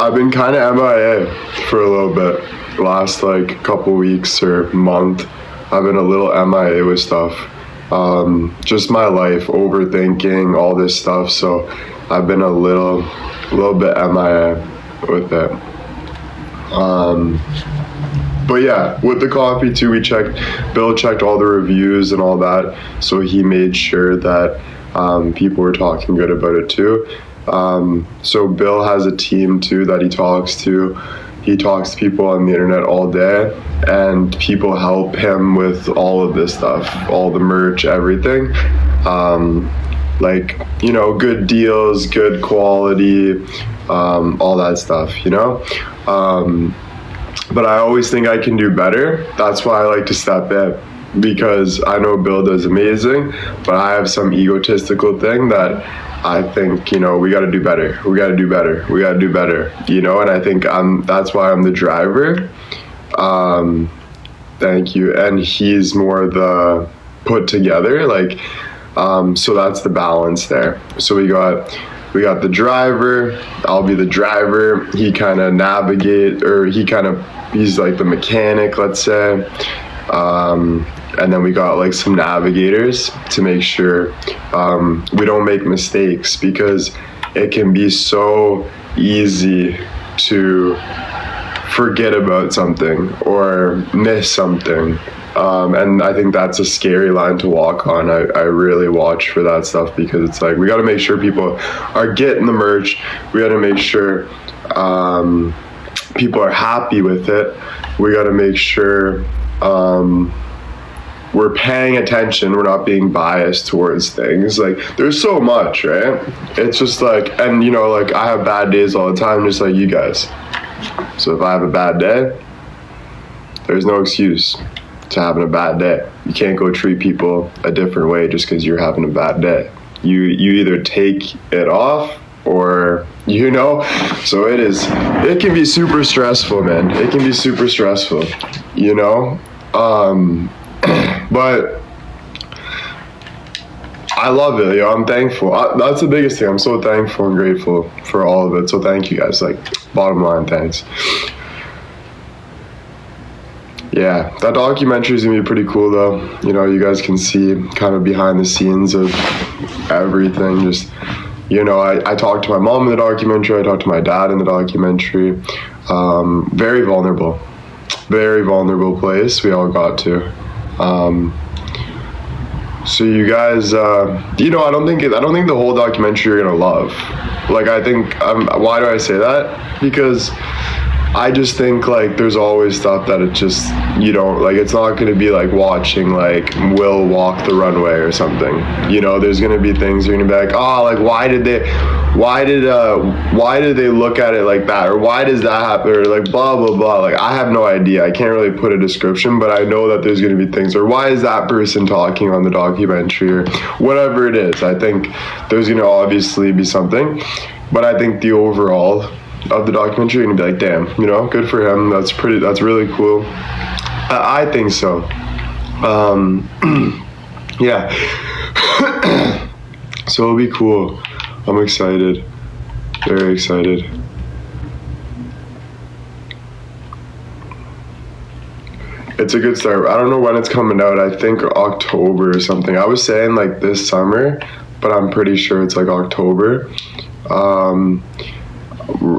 I've been kind of MIA for a little bit, last like couple weeks or month. I've been a little MIA with stuff. Just my life, overthinking all this stuff, so I've been a little bit MIA with it. But yeah, with the coffee too, Bill checked all the reviews and all that, so he made sure that people were talking good about it too. So Bill has a team too that he talks to. He talks to people on the internet all day, and people help him with all of this stuff, all the merch, everything. Like, you know, good deals, good quality, all that stuff, you know? But I always think I can do better. That's why I like to step in, because I know Bill does amazing, but I have some egotistical thing that I think, you know, we got to do better. We got to do better. We got to do better, you know? And I think that's why I'm the driver. Thank you. And he's more the put together, like, so that's the balance there. So we got the driver. I'll be the driver. He kind of he's like the mechanic, let's say. And then we got like some navigators to make sure we don't make mistakes, because it can be so easy to forget about something or miss something. And I think that's a scary line to walk on. I really watch for that stuff, because it's like, we got to make sure people are getting the merch. We got to make sure people are happy with it. We got to make sure we're paying attention. We're not being biased towards things. Like, there's so much, right? It's just like, and you know, like, I have bad days all the time, just like you guys. So if I have a bad day, there's no excuse to having a bad day. You can't go treat people a different way just because you're having a bad day. You either take it off, or, you know, so it can be super stressful, man. It can be super stressful, you know? But I love it, I'm thankful. That's the biggest thing. I'm so thankful and grateful for all of it. So thank you guys, like, bottom line, thanks. Yeah, that documentary is gonna be pretty cool though. You know, you guys can see kind of behind the scenes of everything. Just, you know, I talked to my mom in the documentary, I talked to my dad in the documentary. Very vulnerable place we all got to. So you guys, you know, I don't think the whole documentary you're gonna love. Like, I think, why do I say that? Because I just think, like, there's always stuff that it just, you don't, like, it's not going to be like watching, like, Will walk the runway or something. You know, there's going to be things you're going to be like, oh, like, why did they look at it like that? Or why does that happen? Or, like, blah, blah, blah. Like, I have no idea. I can't really put a description, but I know that there's going to be things. Or why is that person talking on the documentary? Or whatever it is. I think there's going to obviously be something. But I think the overall of the documentary, you're gonna be like, damn, you know, good for him. That's really cool. I think so. Yeah. So it'll be cool. I'm excited. Very excited. It's a good start. I don't know when it's coming out. I think October or something. I was saying like this summer, but I'm pretty sure it's like October.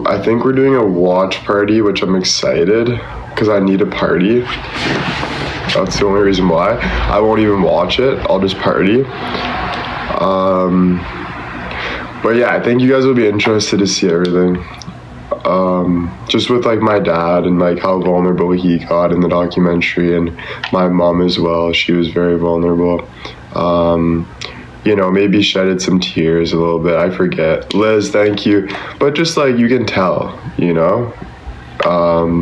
I think we're doing a watch party, which I'm excited because I need a party. That's the only reason why. I won't even watch it. I'll just party. But yeah, I think you guys will be interested to see everything. Just with like my dad and like how vulnerable he got in the documentary, and my mom as well. She was very vulnerable. You know, maybe shedded some tears a little bit. I forget. Liz, thank you. But just like you can tell, you know.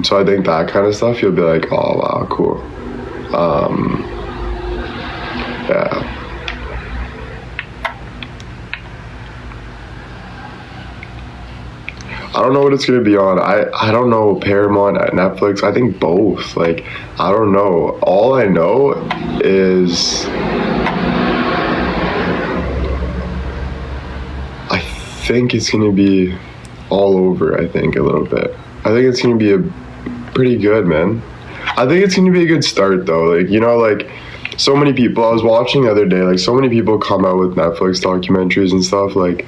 So I think that kind of stuff, you'll be like, oh wow, cool. Yeah. I don't know what it's gonna be on. I don't know, Paramount, Netflix. I think both. Like, I don't know. All I know is I think it's gonna be all over. I think a little bit. I think it's gonna be a pretty good, man. I think it's gonna be a good start though. Like, you know, like so many people. I was watching the other day. Like so many people come out with Netflix documentaries and stuff. Like.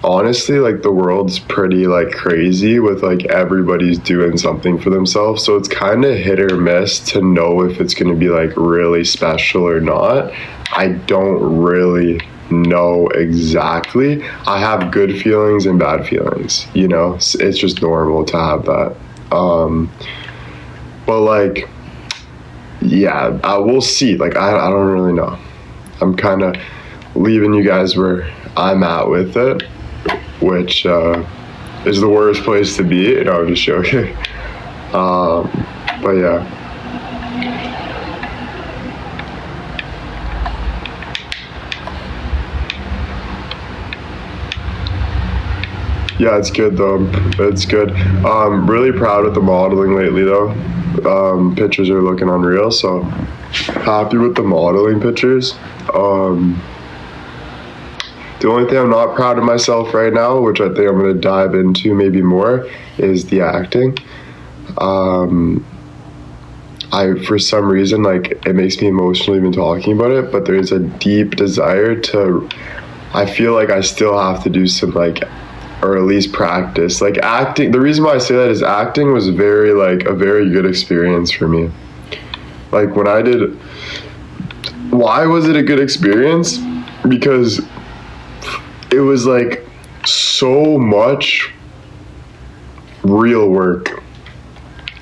Honestly, like the world's pretty like crazy with like everybody's doing something for themselves, so it's kind of hit or miss to know if it's going to be like really special or not. I don't really know exactly. I have good feelings and bad feelings, you know. It's just normal to have that. But like, yeah, we'll see. Like I don't really know. I'm kind of leaving you guys where I'm at with it, which is the worst place to be. You know, I'm just joking. But yeah. Yeah, it's good though. It's good. Really proud of the modeling lately though. Pictures are looking unreal, so happy with the modeling pictures. The only thing I'm not proud of myself right now, which I think I'm going to dive into maybe more, is the acting. For some reason, like, it makes me emotional even talking about it, but there's a deep desire to, I feel like I still have to do some, like, or at least practice. Like, acting, the reason why I say that is acting was a very good experience for me. Like, when I did, why was it a good experience? Because it was like so much real work.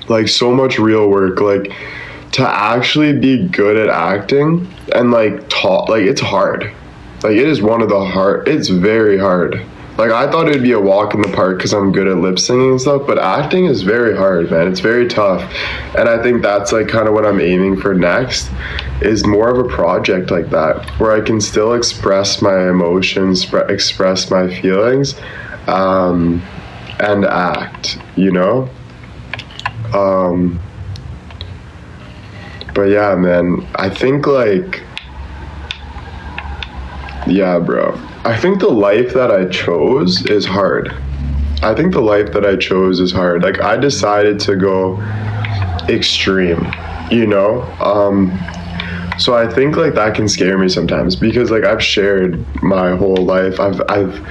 Like so much real work. Like to actually be good at acting and like talk, like it's hard. Like it is it's very hard. Like I thought it'd be a walk in the park because I'm good at lip singing and stuff, but acting is very hard, man. It's very tough. And I think that's like kind of what I'm aiming for next, is more of a project like that where I can still express my emotions, express my feelings, and act, you know? But yeah, man, I think like, yeah, bro. I think the life that I chose is hard. Like I decided to go extreme, you know? So I think like that can scare me sometimes because like I've shared my whole life. I've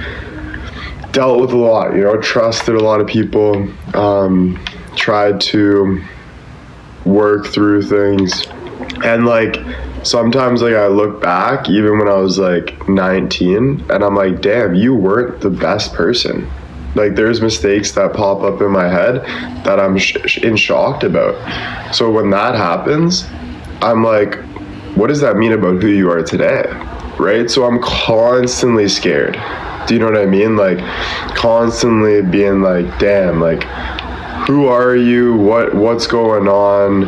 dealt with a lot, you know, trusted a lot of people, tried to work through things, and like sometimes like I look back even when I was like 19 and I'm like, damn, you weren't the best person. Like there's mistakes that pop up in my head that I'm in shocked about. So when that happens, I'm like, what does that mean about who you are today? Right? So I'm constantly scared. Do you know what I mean? Like constantly being like, damn, like who are you? What's going on?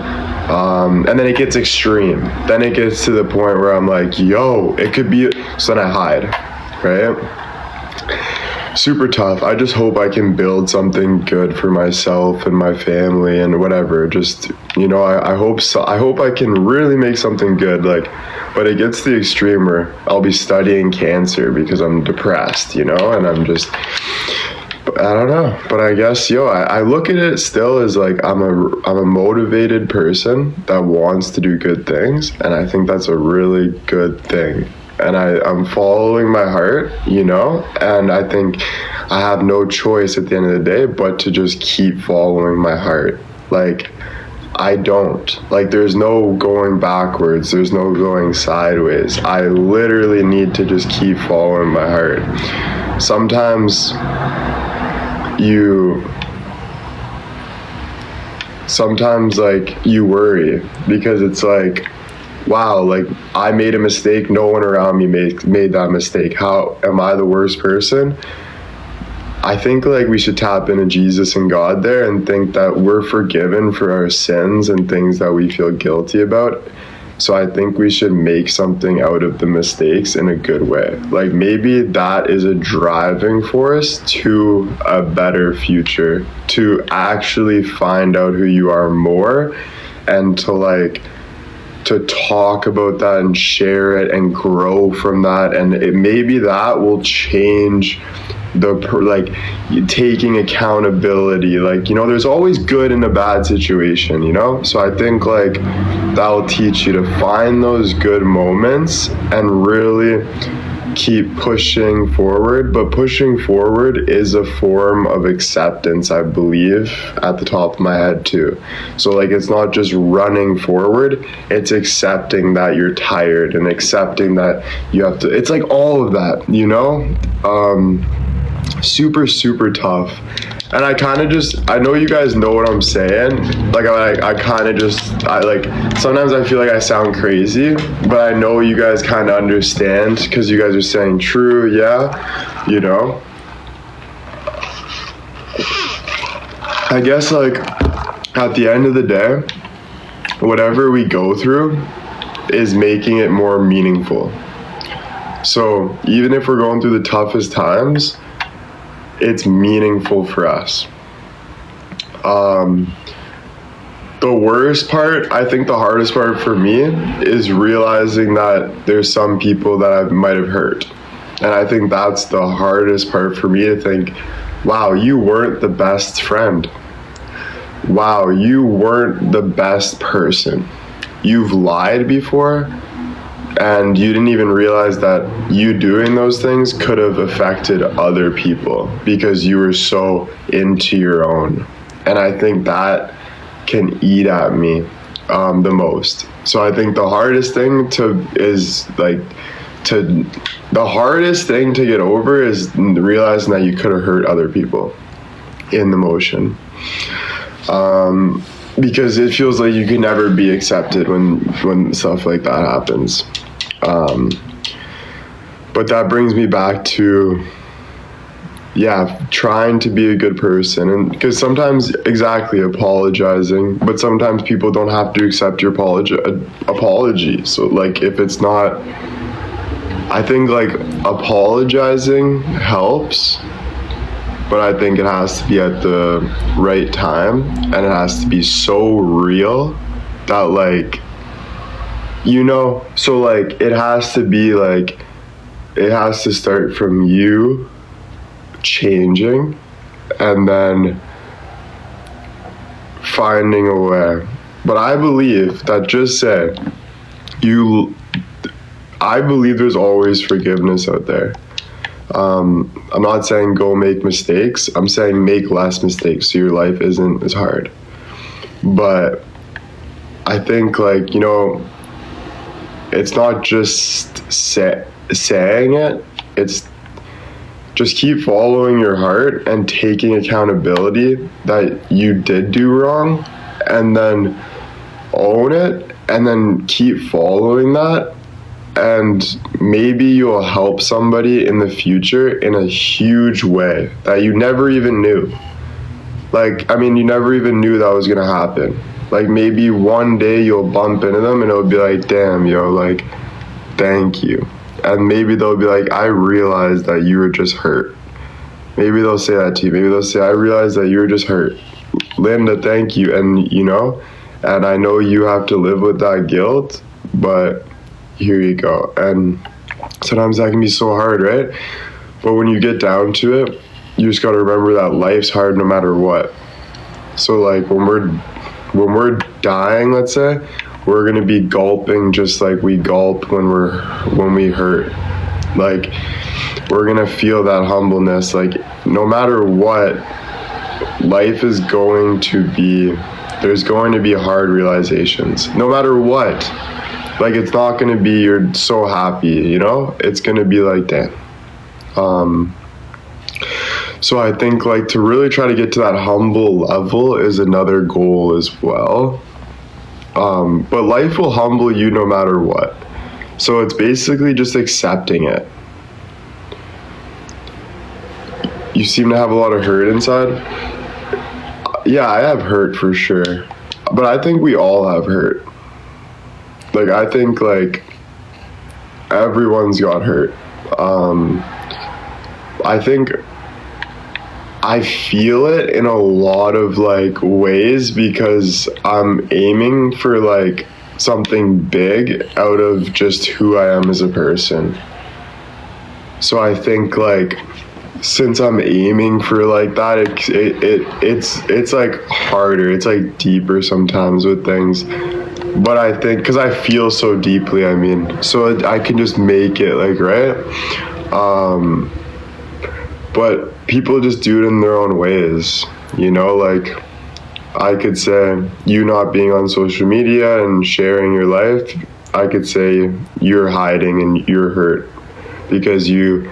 And then it gets extreme. Then it gets to the point where I'm like, yo, it could be, so then I hide, right? Super tough. I just hope I can build something good for myself and my family and whatever. Just, you know, I hope so. I hope I can really make something good. Like, but it gets to the extreme where I'll be studying cancer because I'm depressed, you know, and I'm just, I don't know. But I guess, I look at it still as like I'm a motivated person that wants to do good things, and I think that's a really good thing. And I'm following my heart, you know, and I think I have no choice at the end of the day but to just keep following my heart. Like, I don't. Like, there's no going backwards. There's no going sideways. I literally need to just keep following my heart. sometimes like you worry because it's like, wow, like I made a mistake, no one around me made that mistake. How am I the worst person? I think like we should tap into Jesus and God there and think that we're forgiven for our sins and things that we feel guilty about. So I think we should make something out of the mistakes in a good way. Like maybe that is a driving force to a better future, to actually find out who you are more and to talk about that and share it and grow from that. And maybe that will change taking accountability. Like, you know, there's always good in a bad situation, you know? So I think like that will teach you to find those good moments and really keep pushing forward. But pushing forward is a form of acceptance, I believe, at the top of my head too. So like it's not just running forward, it's accepting that you're tired and accepting that you have to, it's like all of that, you know? Super, super tough. And I know you guys know what I'm saying. Like, sometimes I feel like I sound crazy, but I know you guys kind of understand because you guys are saying true, yeah, you know? I guess, like, at the end of the day, whatever we go through is making it more meaningful. So, even if we're going through the toughest times, it's meaningful for us. The worst part, I think the hardest part for me is realizing that there's some people that I might have hurt. And I think that's the hardest part for me to think, wow, you weren't the best friend. Wow, you weren't the best person. You've lied before. And you didn't even realize that you doing those things could have affected other people because you were so into your own. And I think that can eat at me the most. So I think the hardest thing to get over is realizing that you could have hurt other people in the motion. Because it feels like you can never be accepted when stuff like that happens. But that brings me back to, trying to be a good person. And because sometimes, apologizing, but sometimes people don't have to accept your apology. So like if it's not, I think like apologizing helps, but I think it has to be at the right time and it has to be so real that like, you know, so like it has to be like, it has to start from you changing and then finding a way. But I believe that I believe there's always forgiveness out there. I'm not saying go make mistakes. I'm saying make less mistakes so your life isn't as hard. But I think like, you know, it's not just saying it, it's just keep following your heart and taking accountability that you did do wrong and then own it and then keep following that. And maybe you'll help somebody in the future in a huge way that you never even knew. Like, I mean, you never even knew that was gonna happen. Like maybe one day you'll bump into them and it'll be like, damn, yo, like, thank you. And maybe they'll be like, I realized that you were just hurt. Maybe they'll say that to you. Maybe they'll say, I realized that you were just hurt. Linda, thank you. And you know, and I know you have to live with that guilt, but here you go. And sometimes that can be so hard, right? But when you get down to it, you just gotta remember that life's hard no matter what. So like when we're dying, let's say, we're gonna be gulping just like we gulp when we hurt. Like we're gonna feel that humbleness. Like no matter what, life is going to be, there's going to be hard realizations. No matter what. Like it's not gonna be you're so happy, you know? It's gonna be like, damn. So I think like to really try to get to that humble level is another goal as well. But life will humble you no matter what. So it's basically just accepting it. You seem to have a lot of hurt inside. Yeah, I have hurt for sure. But I think we all have hurt. Like, I think, like, everyone's got hurt. I think I feel it in a lot of, like, ways because I'm aiming for, like, something big out of just who I am as a person. So I think, like, since I'm aiming for like that, it's like harder, it's like deeper sometimes with things. But I think because I feel so deeply, I mean, so I can just make it like, right? But people just do it in their own ways, you know, like I could say you not being on social media and sharing your life, I could say you're hiding and you're hurt because you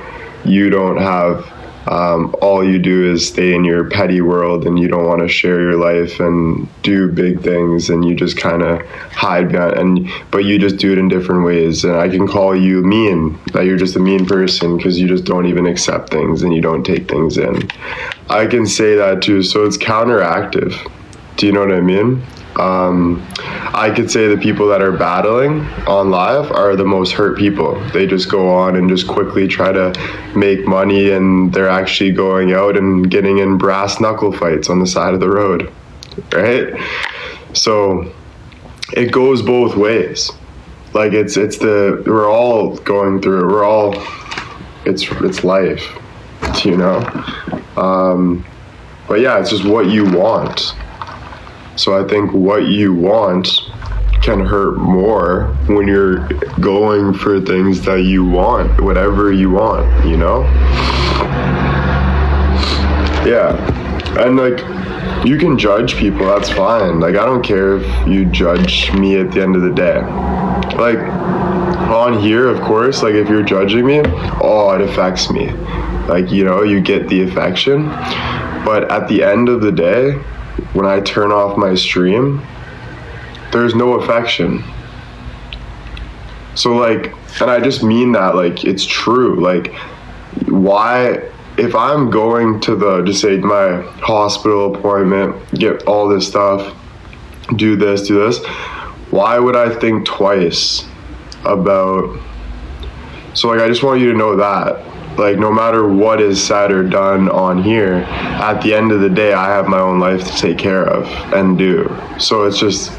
don't have all you do is stay in your petty world and you don't want to share your life and do big things and you just kind of hide behind, but you just do it in different ways. And I can call you mean, that you're just a mean person because you just don't even accept things and you don't take things in. I can say that too, so it's counteractive. Do you know what I mean? I could say the people that are battling on live are the most hurt people. They just go on and just quickly try to make money and they're actually going out and getting in brass knuckle fights on the side of the road, right? So it goes both ways. Like we're all going through it. It's life, you know? But yeah, it's just what you want. So I think what you want can hurt more when you're going for things that you want, whatever you want, you know? Yeah. And like, you can judge people, that's fine. Like, I don't care if you judge me at the end of the day. Like, on here, of course, like if you're judging me, oh, it affects me. Like, you know, you get the affection. But at the end of the day, when I turn off my stream, there's no affection. So like, and I just mean that, like, it's true. Like, why, if I'm going to just say my hospital appointment, get all this stuff, do this, why would I think twice about, so like, I just want you to know that. Like, no matter what is said or done on here, at the end of the day, I have my own life to take care of and do. So it's just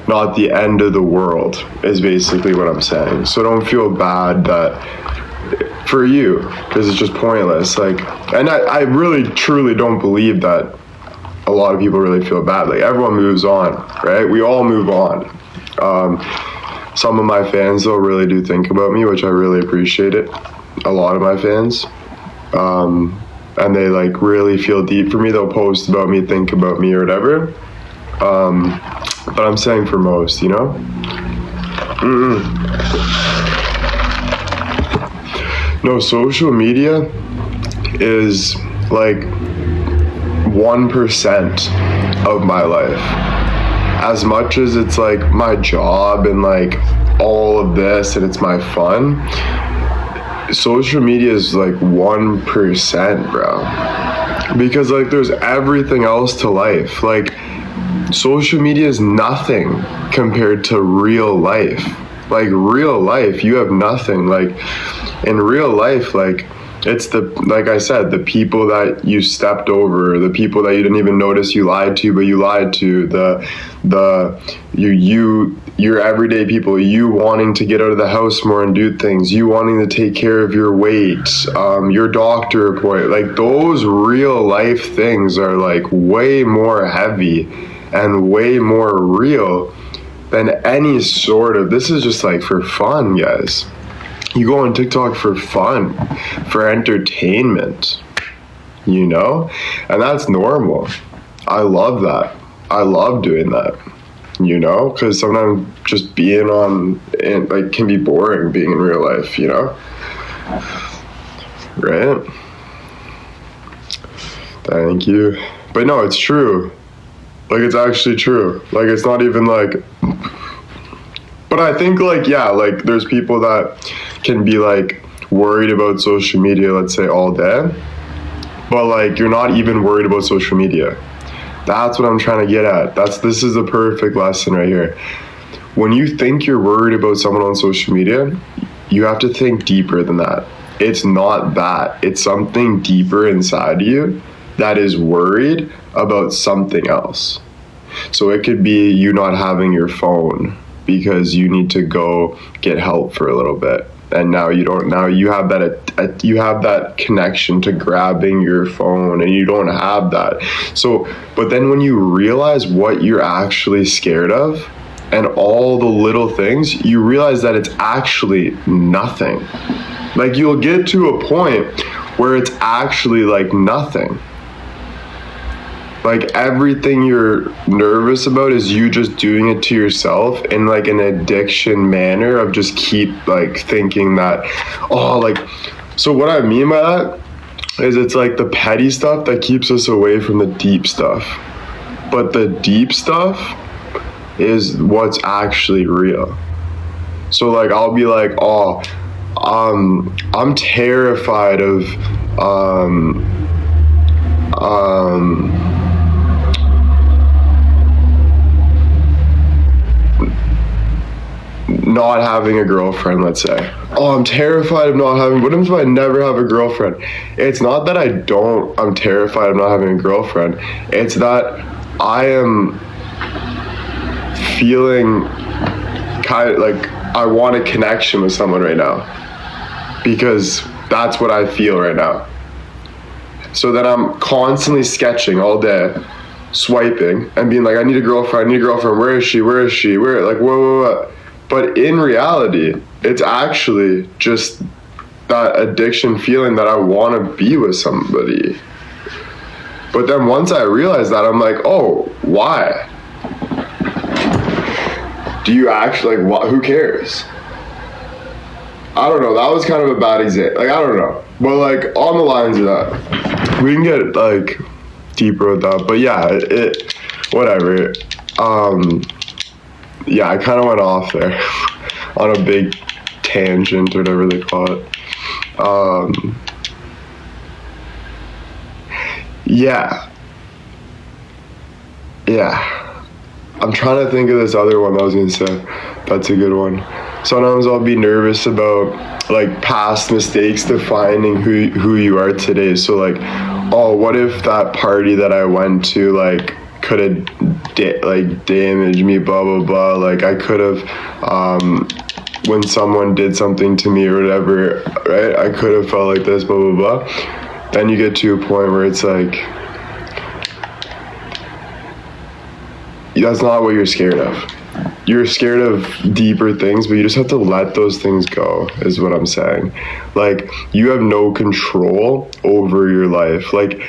not the end of the world is basically what I'm saying. So don't feel bad that for you, because it's just pointless. Like, and I really, truly don't believe that a lot of people really feel bad. Like, everyone moves on, right? We all move on. Some of my fans, though, really do think about me, which I really appreciate it. A lot of my fans, and they like really feel deep for me. They'll post about me, think about me or whatever, but I'm saying for most, you know. No, social media is like 1% of my life, as much as it's like my job and like all of this and it's my fun. Social media is like 1%, bro, because like there's everything else to life. Like, social media is nothing compared to real life. Like, real life, you have nothing. Like, in real life, like, it's like I said, the people that you stepped over, the people that you didn't even notice you lied to, but you lied to, your everyday people, you wanting to get out of the house more and do things, you wanting to take care of your weight, your doctor appointment, like those real life things are like way more heavy and way more real than any sort of, this is just like for fun, guys. You go on TikTok for fun, for entertainment, you know? And that's normal. I love that. I love doing that, you know? Because sometimes just being on, and like, can be boring being in real life, you know? Right? Thank you. But no, it's true. Like, it's actually true. Like, it's not even like... But I think, like, yeah, like, there's people that can be, like, worried about social media, let's say, all day. But, like, you're not even worried about social media. That's what I'm trying to get at. This is the perfect lesson right here. When you think you're worried about someone on social media, you have to think deeper than that. It's not that. It's something deeper inside you that is worried about something else. So it could be you not having your phone because you need to go get help for a little bit. And now you don't. Now you have that. You have that connection to grabbing your phone, and you don't have that. So, but then when you realize what you're actually scared of, and all the little things, you realize that it's actually nothing. Like, you'll get to a point where it's actually like nothing. Like, everything you're nervous about is you just doing it to yourself in like an addiction manner of just keep like thinking that, oh, like, so what I mean by that is it's like the petty stuff that keeps us away from the deep stuff. But the deep stuff is what's actually real. So like, I'll be like, oh, I'm terrified of not having a girlfriend, let's say. Oh, I'm terrified of not having, what if I never have a girlfriend? It's not that I'm terrified of not having a girlfriend. It's that I am feeling kind of like I want a connection with someone right now, because that's what I feel right now. So then I'm constantly sketching all day, swiping and being like, I need a girlfriend, where is she, like, whoa. But in reality, it's actually just that addiction feeling that I want to be with somebody. But then once I realize that, I'm like, oh, why? Do you actually, like, who cares? I don't know. That was kind of a bad example. Like, I don't know. But, like, on the lines of that, we can get, like, deeper with that. But, yeah, whatever. Yeah, I kind of went off there on a big tangent or whatever they call it. Yeah. I'm trying to think of this other one I was going to say. That's a good one. Sometimes I'll be nervous about, like, past mistakes defining who you are today. So, like, oh, what if that party that I went to, like, could have damaged me, blah blah blah. Like, I could have when someone did something to me or whatever, right, I could have felt like this, blah blah blah. Then you get to a point where it's like, that's not what you're scared of. You're scared of deeper things, but you just have to let those things go, is what I'm saying. Like, you have no control over your life. Like,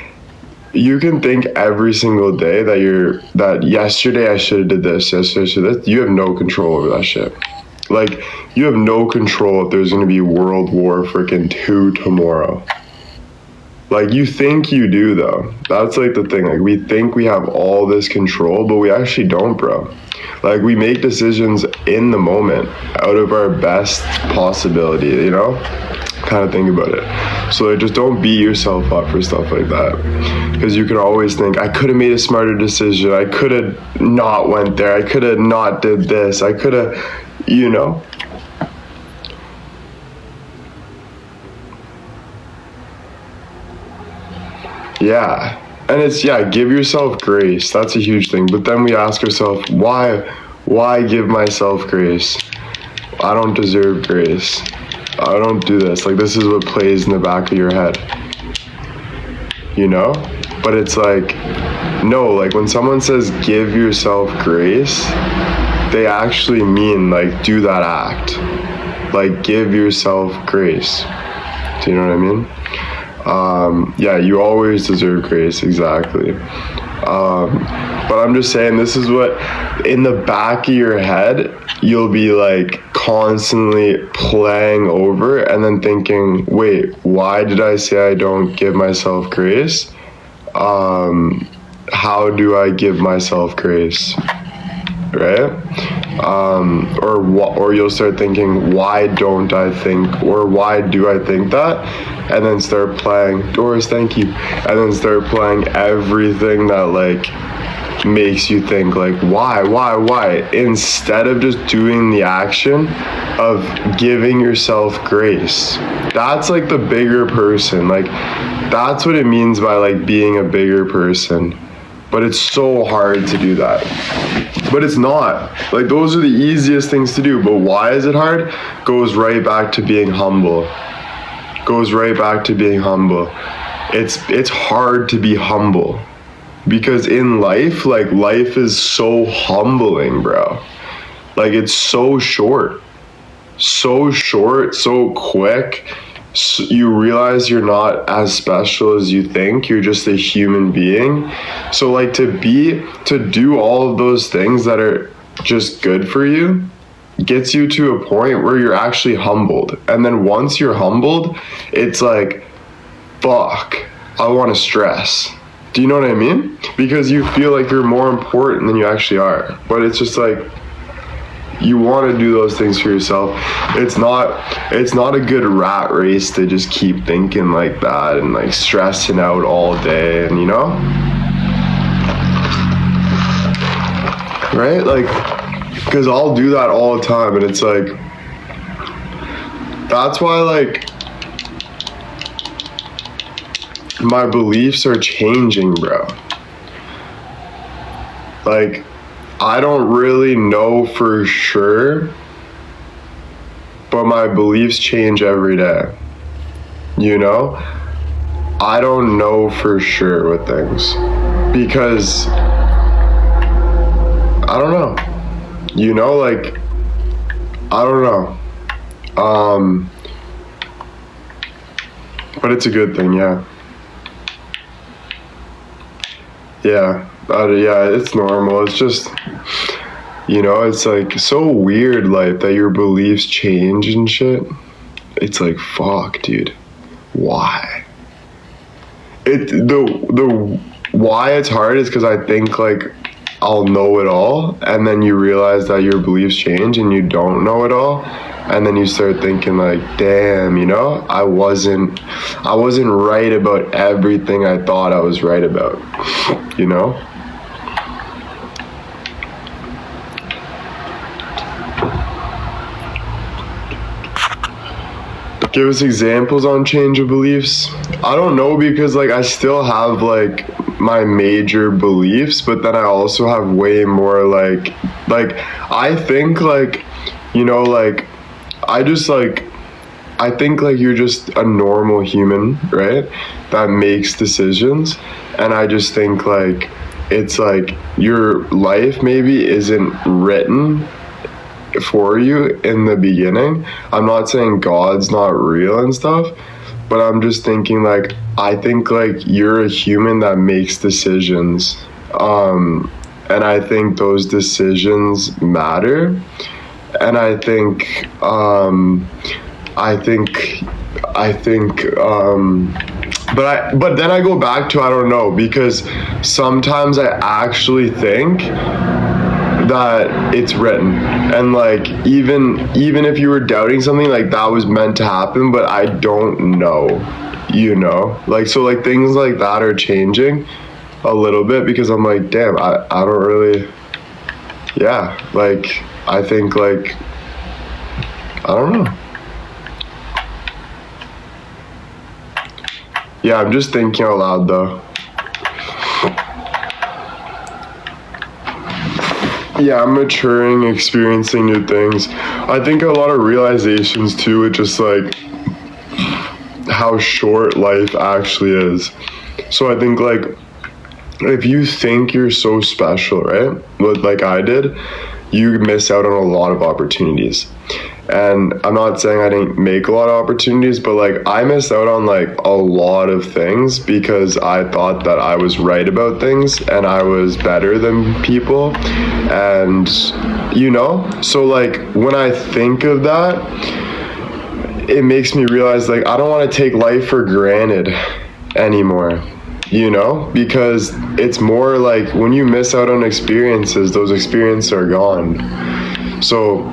you can think every single day that yesterday I should have did this, yesterday I should have this. You have no control over that shit. Like, you have no control if there's going to be World War freaking 2 tomorrow. Like, you think you do, though. That's, like, the thing. Like, we think we have all this control, but we actually don't, bro. Like, we make decisions in the moment out of our best possibility, you know? Kind of think about it. So, like, just don't beat yourself up for stuff like that, because you can always think, I could have made a smarter decision, I could have not went there, I could have not did this, I could have, you know. Yeah, and it's, yeah, give yourself grace. That's a huge thing. But then we ask ourselves, why give myself grace? I don't deserve grace. I don't do this. Like, this is what plays in the back of your head, you know? But it's like, no, like, when someone says give yourself grace, they actually mean, like, do that act. Like, give yourself grace. Do you know what I mean? Yeah, you always deserve grace, exactly. But I'm just saying, this is what, in the back of your head, you'll be like constantly playing over and then thinking, wait, why did I say I don't give myself grace? how do I give myself grace, right? Or you'll start thinking, why don't I think, or why do I think that? And then start playing, Doris, thank you. And then start playing everything that like makes you think like, why? Instead of just doing the action of giving yourself grace. That's like the bigger person. Like, that's what it means by like being a bigger person. But it's so hard to do that. But it's not. Like, those are the easiest things to do. But why is it hard? Goes right back to being humble. It's hard to be humble. Because in life, like, life is so humbling, bro. Like, it's so short, so quick. So you realize you're not as special as you think. You're just a human being. So like to do all of those things that are just good for you gets you to a point where you're actually humbled. And then once you're humbled, it's like, fuck, I want to stress. Do you know what I mean? Because you feel like you're more important than you actually are. But it's just like, you want to do those things for yourself. It's not a good rat race to just keep thinking like that and like stressing out all day, and you know? Right? Like, because I'll do that all the time, and it's like, that's why like my beliefs are changing, bro. Like, I don't really know for sure, but my beliefs change every day. You know? I don't know for sure with things because I don't know. You know, like, I don't know. But it's a good thing, yeah. Yeah, it's normal. It's just, you know, it's like so weird, like, that your beliefs change and shit. It's like, fuck, dude. Why? The why it's hard is because I think, like, I'll know it all, and then you realize that your beliefs change and you don't know it all, and then you start thinking like, damn, you know, I wasn't right about everything I thought I was right about, you know? Give us examples on change of beliefs. I don't know, because like I still have like my major beliefs, but then I also have way more like I think like, you know, like I think like you're just a normal human, right? That makes decisions. And I just think like it's like your life maybe isn't written for you in the beginning. I'm not saying God's not real and stuff, but I'm just thinking like, I think like you're a human that makes decisions. And I think those decisions matter. And I think but then I go back to, I don't know, because sometimes I actually think that it's written, and like even if you were doubting something, like that was meant to happen, but I don't know, you know, like, so like things like that are changing a little bit, because I'm like, damn, I don't really, yeah, like I think like, I don't know. Yeah, I'm just thinking out loud though. Yeah, I'm maturing, experiencing new things. I think a lot of realizations too, with just like how short life actually is. So I think like, if you think you're so special, right? Like I did, you miss out on a lot of opportunities. And I'm not saying I didn't make a lot of opportunities, but like I missed out on like a lot of things because I thought that I was right about things and I was better than people. And you know, so like when I think of that, it makes me realize like I don't want to take life for granted anymore. you know, because it's more like when you miss out on experiences, those experiences are gone. So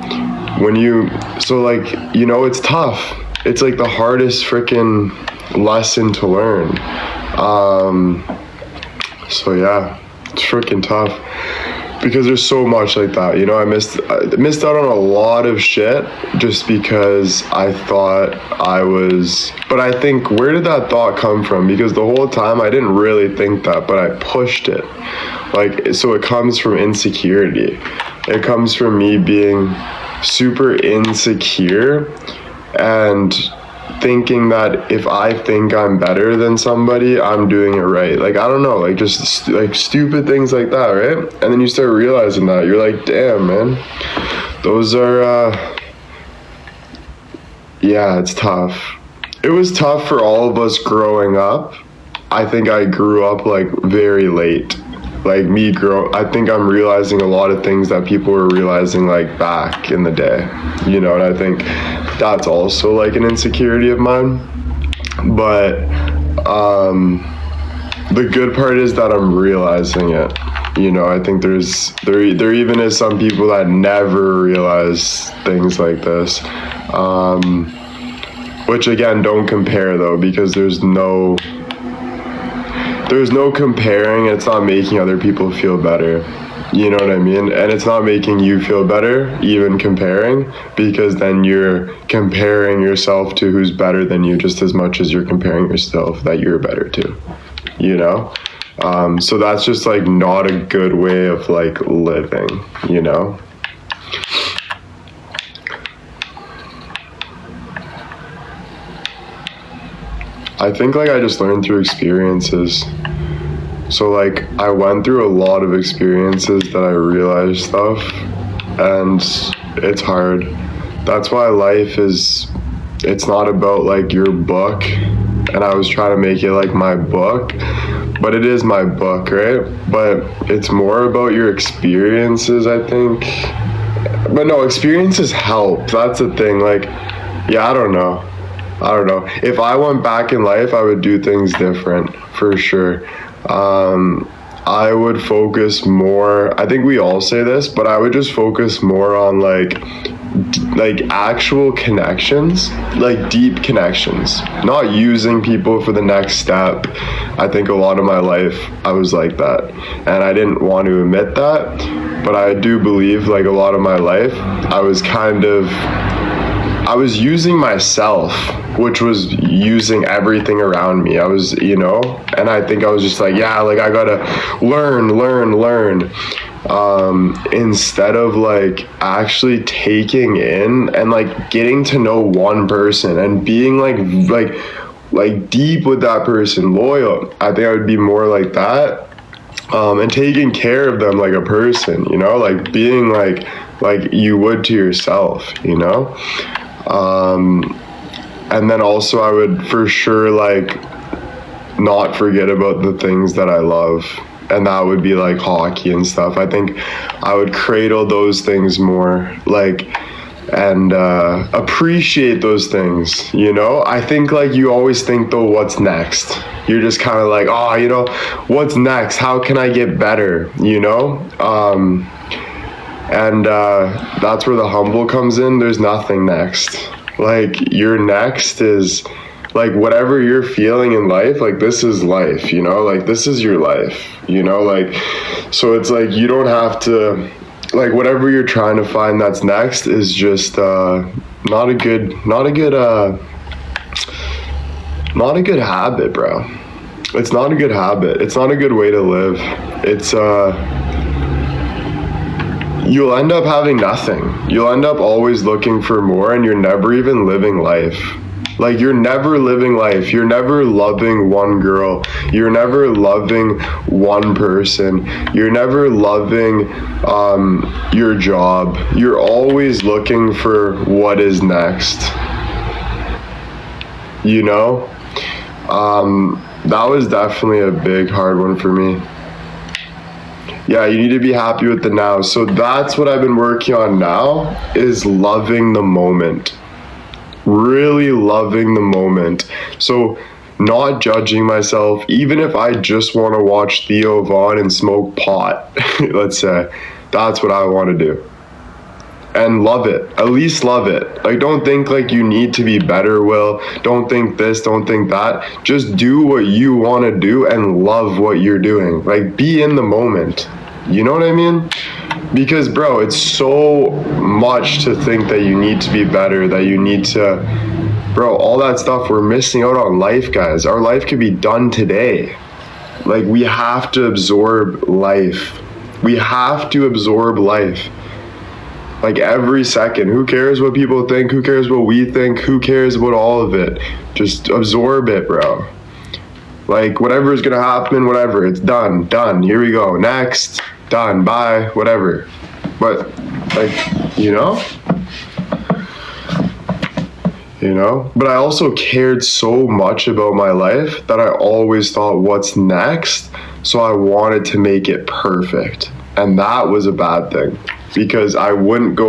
like, you know, it's tough. It's like the hardest freaking lesson to learn. So yeah, it's freaking tough because there's so much like that, you know. I missed out on a lot of shit just because I thought I was, but I think, where did that thought come from? Because the whole time I didn't really think that, but I pushed it. Like, so it comes from insecurity. It comes from me being super insecure and thinking that if I think I'm better than somebody, I'm doing it right. Like, I don't know, like just like stupid things like that, right? And then you start realizing that you're like, damn, man, those are yeah, it's tough. It was tough for all of us growing up. I think I grew up like very late. Like I think I'm realizing a lot of things that people were realizing like back in the day, you know, and I think that's also like an insecurity of mine. But the good part is that I'm realizing it. You know, I think there even is some people that never realize things like this. Which again, don't compare though, because there's no comparing. It's not making other people feel better. You know what I mean? And it's not making you feel better, even comparing, because then you're comparing yourself to who's better than you just as much as you're comparing yourself that you're better to, you know? So that's just like not a good way of like living, you know? I think like I just learned through experiences. So like I went through a lot of experiences that I realized stuff, and it's hard. That's why life it's not about like your book, and I was trying to make it like my book, but it is my book, right? But it's more about your experiences, I think. But no, experiences help. That's the thing. Like, yeah, I don't know. If I went back in life, I would do things different, for sure. I would focus more, I think we all say this, but I would just focus more on like actual connections, like deep connections, not using people for the next step. I think a lot of my life I was like that, and I didn't want to admit that, but I do believe like a lot of my life I was using myself, which was using everything around me. I was, you know, and I think I was just like, yeah, like I gotta learn, instead of like actually taking in and like getting to know one person and being like deep with that person, loyal. I think I would be more like that, and taking care of them like a person, you know, like being like you would to yourself, you know. And then also I would for sure like not forget about the things that I love, and that would be like hockey and stuff. I think I would cradle those things more, like, and appreciate those things, you know. I think like you always think though, what's next? You're just kind of like, oh, you know, what's next? How can I get better, you know? And that's where the humble comes in. There's nothing next. Like, your next is like whatever you're feeling in life, like this is life, you know, like this is your life, you know, like, so it's like you don't have to, like, whatever you're trying to find that's next is just not a good habit, bro. It's not a good habit. It's not a good way to live. It's you'll end up having nothing. You'll end up always looking for more, and you're never even living life. Like, you're never living life. You're never loving one girl. You're never loving one person. You're never loving your job. You're always looking for what is next. You know? That was definitely a big, hard one for me. Yeah, you need to be happy with the now. So that's what I've been working on now, is loving the moment. Really loving the moment. So not judging myself, even if I just want to watch Theo Von and smoke pot, let's say, that's what I want to do. And love it. At least love it. Like, don't think like you need to be better, Will. Don't think this, don't think that. Just do what you want to do and love what you're doing. Like, be in the moment. You know what I mean? Because, bro, it's so much to think that you need to be better, that you need to, bro, all that stuff, we're missing out on life, guys. Our life could be done today. Like, we have to absorb life. We have to absorb life. Like, every second. Who cares what people think? Who cares what we think? Who cares about all of it? Just absorb it, bro. Like, whatever is gonna happen, whatever. It's done. Done. Here we go. Next. Done. Bye. Whatever. But, like, you know? You know? But I also cared so much about my life that I always thought, what's next? So I wanted to make it perfect. And that was a bad thing. Because I wouldn't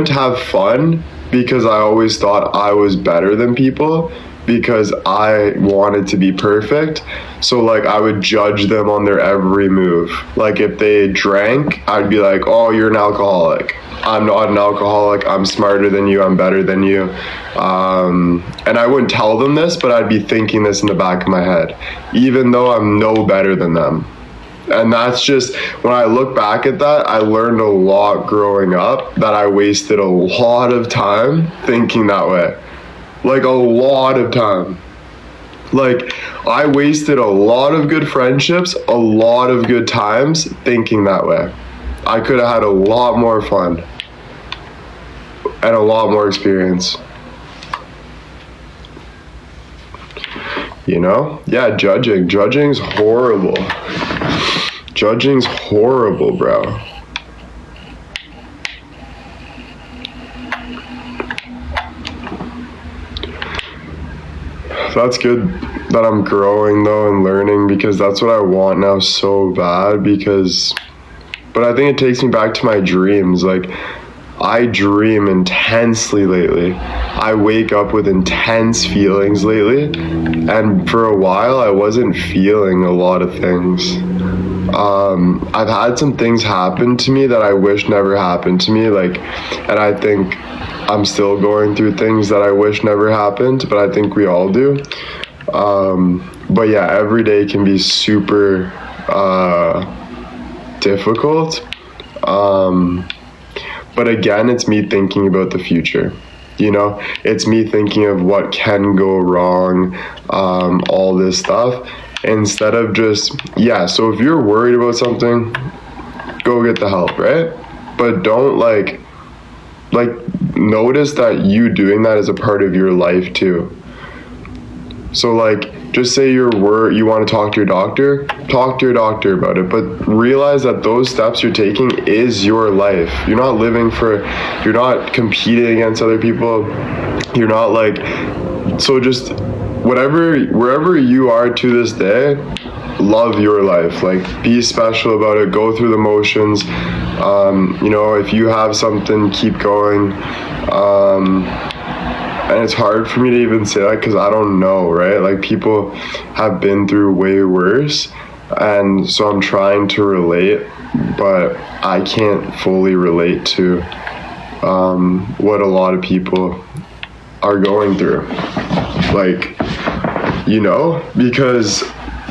have fun because I always thought I was better than people because I wanted to be perfect. So like I would judge them on their every move. Like if they drank, I'd be like, oh, you're an alcoholic. I'm not an alcoholic. I'm smarter than you. I'm better than you. And I wouldn't tell them this, but I'd be thinking this in the back of my head, even though I'm no better than them. And that's just, when I look back at that, I learned a lot growing up that I wasted a lot of time thinking that way. Like a lot of time. Like I wasted a lot of good friendships, a lot of good times thinking that way. I could have had a lot more fun and a lot more experience. You know? Yeah, judging's horrible. Judging's horrible, bro. That's good that I'm growing though and learning, because that's what I want now so bad. But I think it takes me back to my dreams. Like, I dream intensely lately. I wake up with intense feelings lately, and for a while I wasn't feeling a lot of things. I've had some things happen to me that I wish never happened to me, like, and I think I'm still going through things that I wish never happened, but I think we all do. But yeah, every day can be super difficult. But again, it's me thinking about the future. You know, it's me thinking of what can go wrong, all this stuff, instead of just, yeah, so if you're worried about something, go get the help, right? But don't like notice that you doing that is a part of your life too. So like, just say you want to talk to your doctor about it, but realize that those steps you're taking is your life. You're not competing against other people. You're not like, so just wherever you are to this day, love your life. Like, be special about it. Go through the motions. You know, if you have something, keep going. And it's hard for me to even say that because I don't know, right? Like, people have been through way worse, and so I'm trying to relate, but I can't fully relate to what a lot of people are going through. Like, you know, because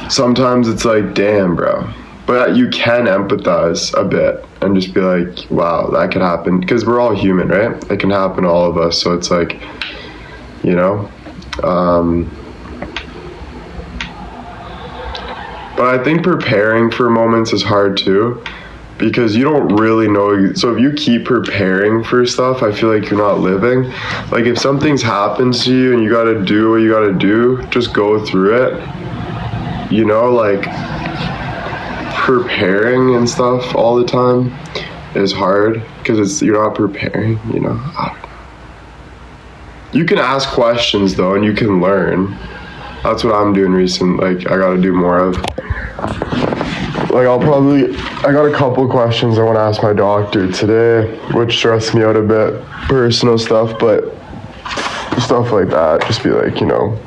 sometimes it's like, damn, bro. But you can empathize a bit and just be like, wow, that could happen. Because we're all human, right? It can happen to all of us. So it's like, you know, but I think preparing for moments is hard too, because you don't really know. So if you keep preparing for stuff, I feel like you're not living. Like, if something's happened to you and you got to do what you got to do, just go through it. You know, like, preparing and stuff all the time is hard because you're not preparing, you know. You can ask questions though, and you can learn. That's what I'm doing recently. Like, I got to do more of. Like, I got a couple questions I want to ask my doctor today, which stressed me out a bit. Personal stuff, but stuff like that. Just be like, you know,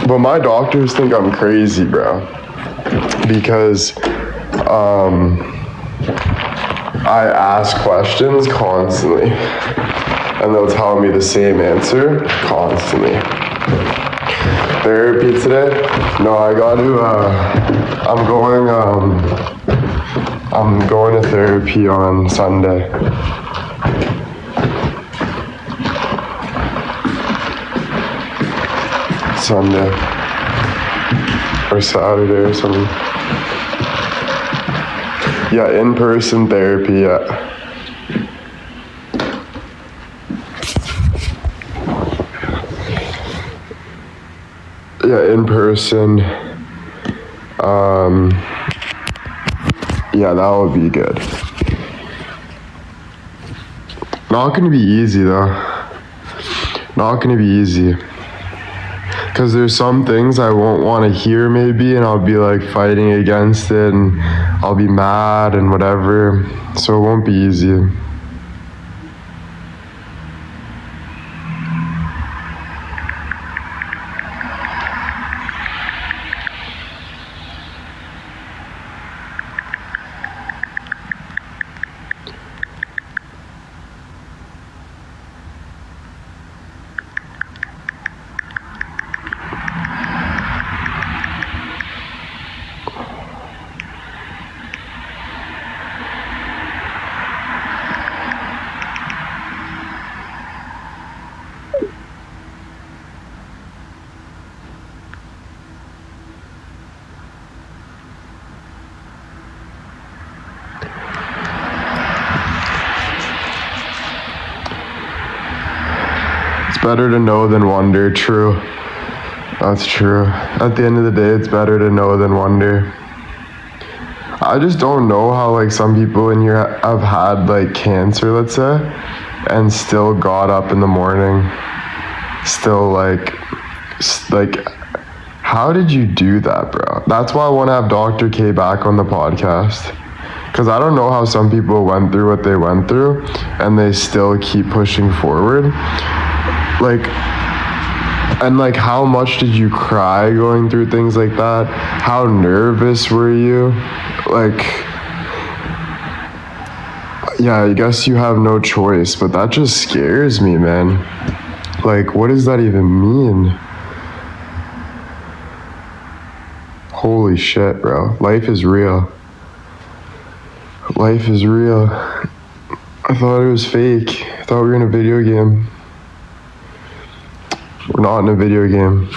But my doctors think I'm crazy, bro, because I ask questions constantly, and they'll tell me the same answer constantly. Therapy today? No, I got to. I'm going to therapy on Sunday. Sunday or Saturday or something. Yeah, in-person therapy, yeah. Yeah, in person. Yeah, that would be good. Not gonna be easy though. Not gonna be easy. Cause there's some things I won't want to hear maybe, and I'll be like fighting against it, and I'll be mad and whatever. So it won't be easy. Better to know than wonder. True. That's true. At the end of the day, it's better to know than wonder. I just don't know how like some people in here have had like cancer, let's say, and still got up in the morning. Still like how did you do that, bro? That's why I want to have Dr. K back on the podcast. Because I don't know how some people went through what they went through and they still keep pushing forward. And how much did you cry going through things like that? How nervous were you? Yeah, I guess you have no choice, but that just scares me, man. What does that even mean? Holy shit, bro. Life is real. Life is real. I thought it was fake. I thought we were in a video game. We're not in a video game.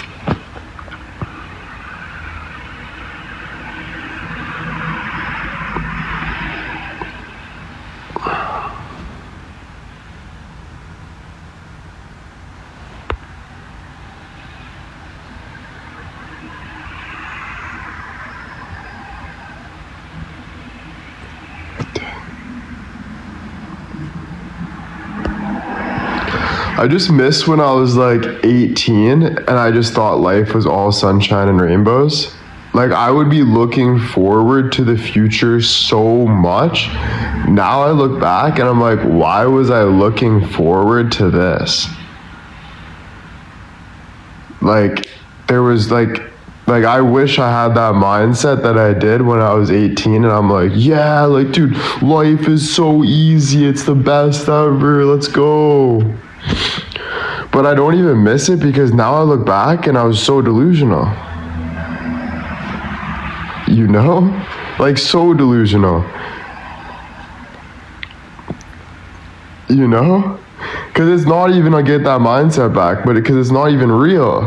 I just miss when I was 18 and I just thought life was all sunshine and rainbows. I would be looking forward to the future so much. Now I look back and I'm like, why was I looking forward to this? There was I wish I had that mindset that I did when I was 18, and I'm like, yeah, dude, life is so easy. It's the best ever. Let's go. But I don't even miss it because now I look back and I was so delusional. You know? So delusional. You know? Because it's not even I get that mindset back, but because it's not even real.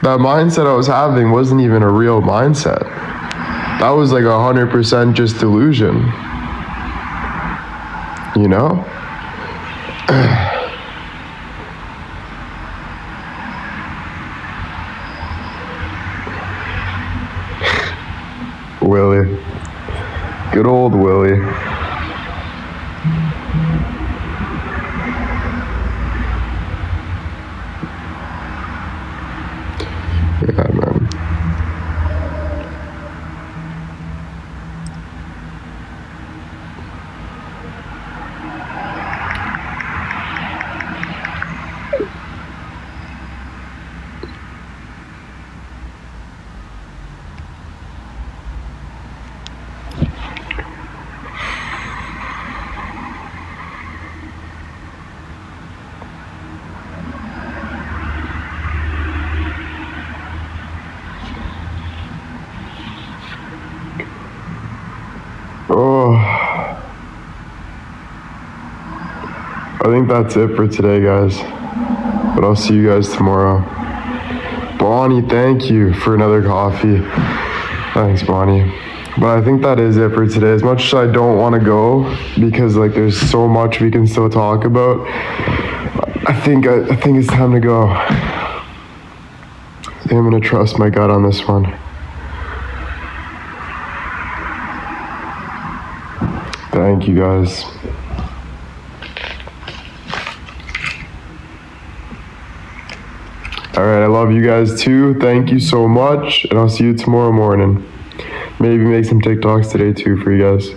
That mindset I was having wasn't even a real mindset. That was 100% just delusion. You know? Willie. Good old Willie. Yeah, man. think that's it for today, guys. But I'll see you guys tomorrow. Bonnie, thank you for another coffee. Thanks, Bonnie. But I think that is it for today. As much as I don't want to go, because like there's so much we can still talk about, I think it's time to go. I think I'm gonna trust my gut on this one. Thank you, guys. All right, I love you guys too. Thank you so much, and I'll see you tomorrow morning. Maybe make some TikToks today too for you guys.